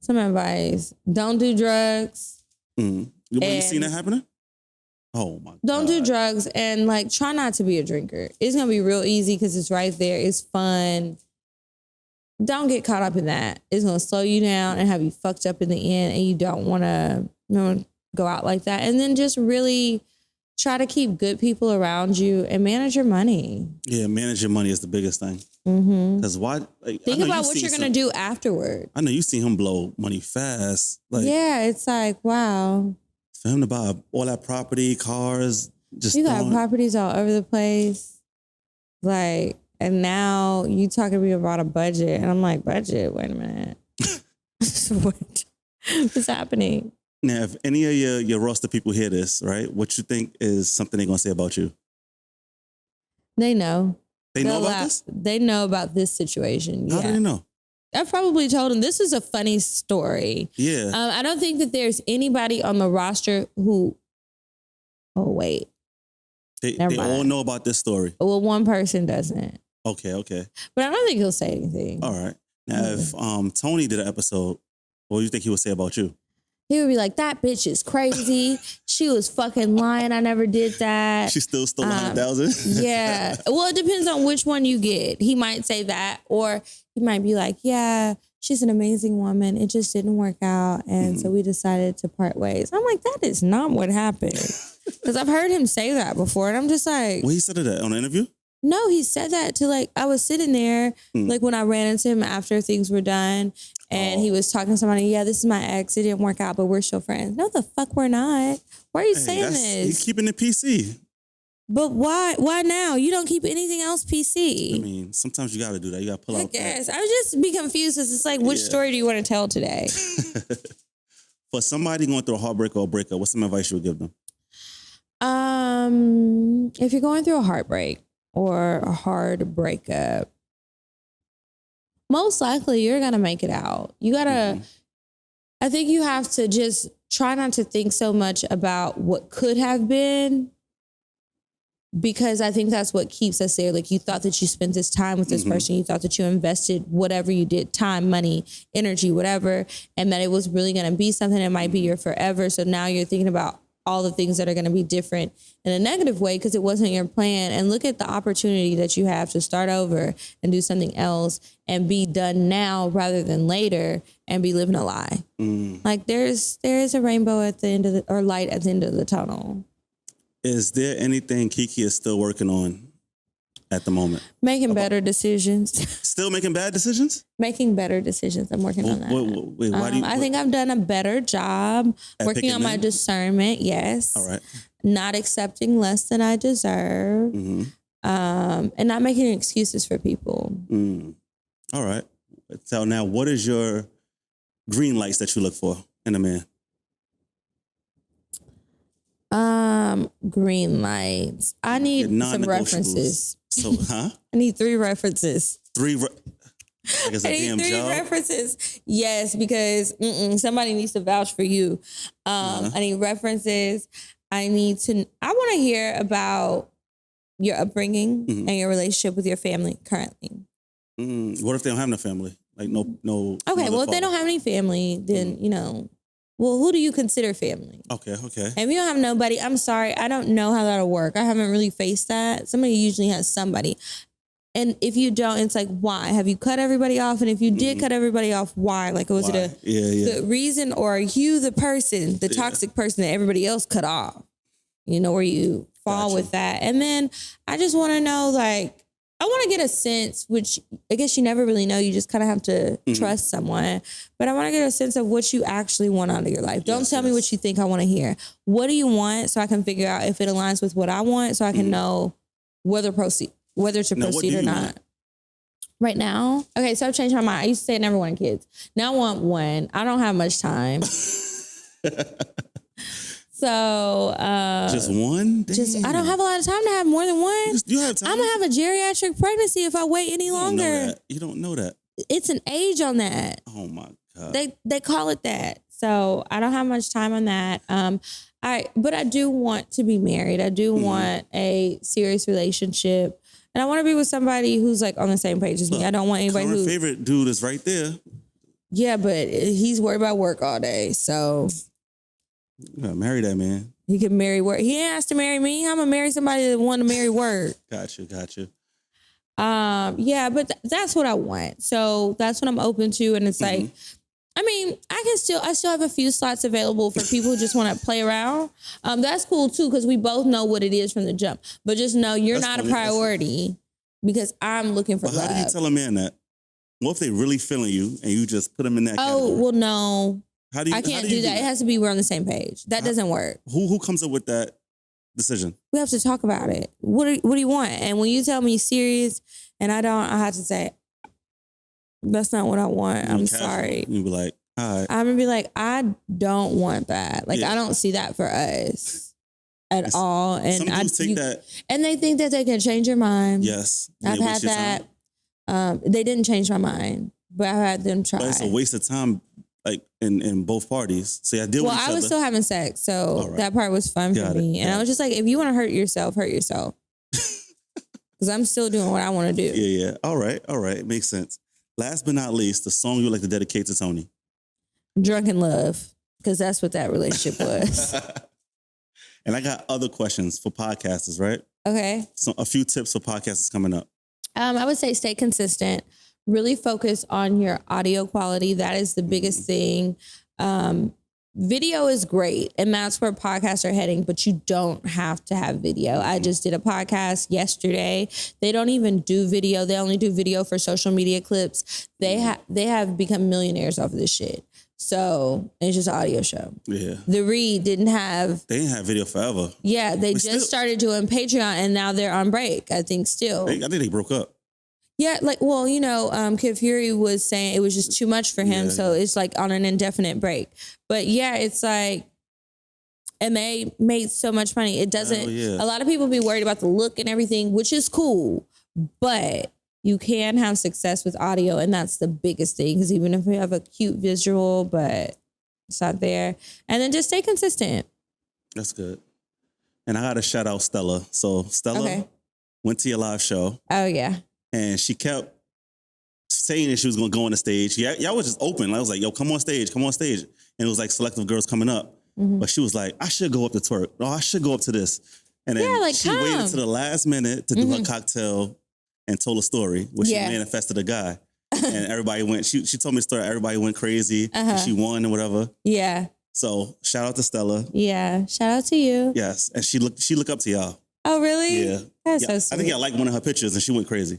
Some advice. Don't do drugs. You seen that happening? Oh my God. Don't do drugs and like try not to be a drinker. It's going to be real easy because it's right there. It's fun. Don't get caught up in that. It's going to slow you down and have you fucked up in the end, and you don't want to go out like that. And then just really try to keep good people around you and manage your money. Yeah, manage your money is the biggest thing. Because why? Like, think about what you're going to do afterward. I know you seen him blow money fast. Like, yeah, it's like, wow. For him to buy all that property, cars, just you got properties all over the place. Like, and now you talking to me about a budget, and I'm like, budget? Wait a minute. What's happening? Now, if any of your roster people hear this, right, what you think is something they're going to say about you? They know. They know about this? They know about this situation. How do they know? I probably told them this is a funny story. Yeah. I don't think that there's anybody on the roster who. Oh, wait. They all know about this story. Well, one person doesn't. Okay. But I don't think he'll say anything. All right. Now, if Tony did an episode, what do you think he would say about you? He would be like, that bitch is crazy. She was fucking lying. I never did that. She still stole 100,000? Yeah. Well, it depends on which one you get. He might say that, or he might be like, yeah, she's an amazing woman. It just didn't work out. And so we decided to part ways. I'm like, that is not what happened. Because I've heard him say that before. And I'm just like. Well, he said that on an interview? No, he said that to like, I was sitting there, like when I ran into him after things were done, and he was talking to somebody, yeah, this is my ex. It didn't work out, but we're still friends. No, the fuck we're not. Why are you saying this? He's keeping it PC. But why? Why now? You don't keep anything else PC. I mean, sometimes you got to do that. You got to pull out. I guess. I would just be confused because it's like, which story do you want to tell today? For somebody going through a heartbreak or a breakup, what's some advice you would give them? If you're going through a heartbreak or a hard breakup, most likely you're going to make it out. You got to, I think you have to just try not to think so much about what could have been, because I think that's what keeps us there. Like, you thought that you spent this time with this person. You thought that you invested whatever you did, time, money, energy, whatever, and that it was really going to be something that might be your forever. So now you're thinking about all the things that are going to be different in a negative way because it wasn't your plan. And look at the opportunity that you have to start over and do something else and be done now rather than later and be living a lie. Like, there is a rainbow at the end of or light at the end of the tunnel. Is there anything Kiki is still working on at the moment? Making better decisions. Still making bad decisions? Making better decisions. I'm working on that. Wait, why do you, I think I've done a better job working on my discernment. Yes. All right. Not accepting less than I deserve. And not making excuses for people. All right. So now, what is your green lights that you look for in a man? Green lights. I need some references. So, huh? I need 3 references. I guess I need 3 references. Yes, because somebody needs to vouch for you. I need references. I want to hear about your upbringing and your relationship with your family currently. What if they don't have no family? Like no. Okay, well, if they don't have any family, then, well, who do you consider family? Okay. If you don't have nobody, I'm sorry, I don't know how that'll work. I haven't really faced that. Somebody usually has somebody. And if you don't, it's like, why? Have you cut everybody off? And if you did cut everybody off, why? Like, was it a good reason? Or are you the person, the toxic person that everybody else cut off? Where you fall with that. And then I just want to know, like, I want to get a sense, which I guess you never really know. You just kind of have to trust someone. But I want to get a sense of what you actually want out of your life. Don't tell me what you think I want to hear. What do you want so I can figure out if it aligns with what I want so I can know whether to proceed or not. Right now? Okay, so I've changed my mind. I used to say I never wanted kids. Now I want one. I don't have much time. So just one? Damn. I don't have a lot of time to have more than one. You have time. I'm gonna have a geriatric pregnancy if I wait any longer. You don't know that. It's an age on that. Oh my God. They call it that. So I don't have much time on that. But I do want to be married. I do want a serious relationship. And I want to be with somebody who's like on the same page as me. I don't want anybody who... favorite dude is right there. Yeah, but he's worried about work all day. So... You gotta marry that man. He can marry work. He ain't asked to marry me. I'm gonna marry somebody that want to marry work. Got you. Yeah, but that's what I want. So that's what I'm open to. And it's like, I mean, I still have a few slots available for people who just want to play around. That's cool too, because we both know what it is from the jump. But just know you're not a priority because I'm looking for love. How do you tell a man that? What if they really feeling you and you just put them in that category? Well, no. I can't do that. It has to be we're on the same page. That doesn't work. Who comes up with that decision? We have to talk about it. What do you want? And when you tell me serious and I have to say, that's not what I want. I'm sorry. You be like, all right. I'm going to be like, I don't want that. Like, I don't see that for us at all. And some dudes take that. And they think that they can change your mind. Yes. I've had that. They didn't change my mind, but I've had them try. But it's a waste of time. Like in both parties. So I deal with each other. Well, I was still having sex, so that part was fun for me. And I was just like, if you want to hurt yourself, hurt yourself. Because I'm still doing what I want to do. Yeah. All right. Makes sense. Last but not least, the song you would like to dedicate to Tony. Drunken Love. Because that's what that relationship was. And I got other questions for podcasters, right? Okay. So a few tips for podcasters coming up. I would say stay consistent. Really focus on your audio quality. That is the biggest thing. Video is great, and that's where podcasts are heading, but you don't have to have video. I just did a podcast yesterday. They don't even do video. They only do video for social media clips. They have become millionaires off of this shit. So it's just an audio show. Yeah. The Read didn't have... They didn't have video forever. Yeah, they just started doing Patreon, and now they're on break, I think, still. I think they broke up. Yeah, like, well, Kid Fury was saying it was just too much for him. So it's like on an indefinite break. But yeah, it's like, and they made so much money. It doesn't, a lot of people be worried about the look and everything, which is cool. But you can have success with audio. And that's the biggest thing. Because even if you have a cute visual, but it's not there. And then just stay consistent. That's good. And I got to shout out Stella. So Stella went to your live show. Oh, yeah. And she kept saying that she was going to go on the stage. Y'all was just open. I was like, yo, come on stage. And it was like selective girls coming up. Mm-hmm. But she was like, I should go up to twerk. No, I should go up to this. And then she waited to the last minute to do her cocktail and told a story where she manifested a guy. And everybody went, she told me the story. Everybody went crazy. And she won and whatever. Yeah. So shout out to Stella. Yeah. Shout out to you. Yes. And she looked up to y'all. Oh, really? Yeah. That's so sweet. I think I liked one of her pictures and she went crazy.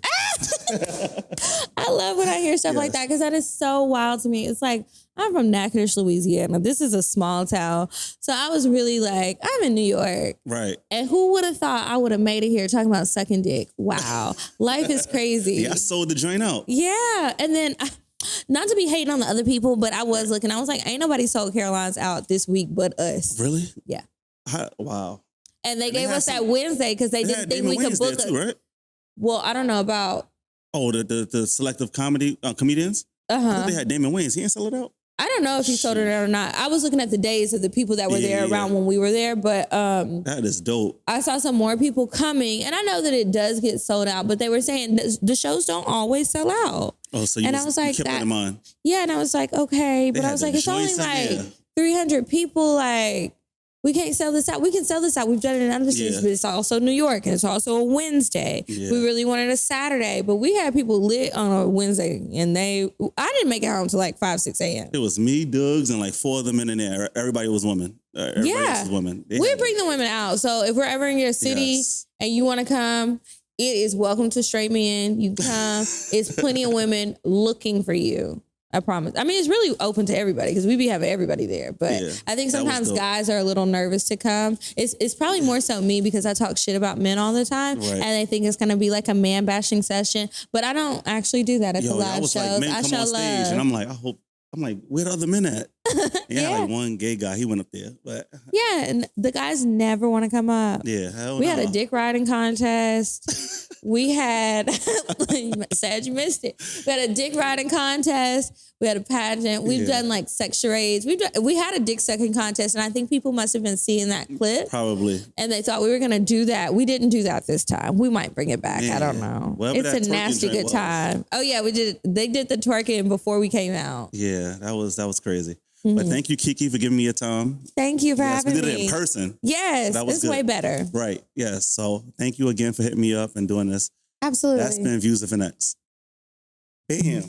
I love when I hear stuff like that because that is so wild to me. It's like, I'm from Natchitoches, Louisiana. This is a small town. So I was really like, I'm in New York. Right. And who would have thought I would have made it here talking about sucking dick? Wow. Life is crazy. Yeah, I sold the joint out. Yeah. And then, not to be hating on the other people, but I was looking. I was like, ain't nobody sold Caroline's out this week but us. Really? Yeah. Wow. And they gave us that Wednesday because they didn't think we could book it. Right? Well, I don't know about... Oh, the selective comedians? I thought they had Damon Wayans. He ain't sell it out? I don't know if he sold it out or not. I was looking at the days of the people that were there around when we were there, but... that is dope. I saw some more people coming, and I know that it does get sold out, but they were saying the shows don't always sell out. Oh, so I was like, kept that in mind. Yeah, and I was like, okay, but I was like, it's only like 300 people, like... We can't sell this out. We can sell this out. We've done it in other cities, but it's also New York and it's also a Wednesday. Yeah. We really wanted a Saturday, but we had people lit on a Wednesday and I didn't make it home till like 5, 6 a.m. It was me, Dougs, and like 4 of them in there. Everybody was women. Everybody else was women. We bring the women out. So if we're ever in your city and you want to come, it is welcome to straight men. You come. It's plenty of women looking for you. I promise. I mean, it's really open to everybody because we be having everybody there. But Yeah, I think that was sometimes dope. guys are a little nervous to come. It's probably more so me because I talk shit about men all the time. Right. And they think it's going to be like a man bashing session. But I don't actually do that at the Yo, I live was shows. like, men I come show on stage, love. and I'm like, where the other men at? And Yeah. like one gay guy, he went up there, but Yeah, and the guys never want to come up. yeah, hell We no. had a dick riding contest. We had, sad you missed it. We had a dick riding contest. We had a pageant. We've done like sex charades. We had a dick sucking contest, and I think people must have been seeing that clip. Probably. And they thought we were going to do that. We didn't do that this time. We might bring it back. I don't know. Whatever It's that a twerking nasty joint good was. time. Oh yeah, we did. They did the twerking before we came out. Yeah, that was crazy. But thank you, Kiki, for giving me your time. Thank you for having we did me. it in person. Yes, That was it's good. way better. Right. Yes. So thank you again for hitting me up and doing this. Absolutely. That's been Views of an X. Bam.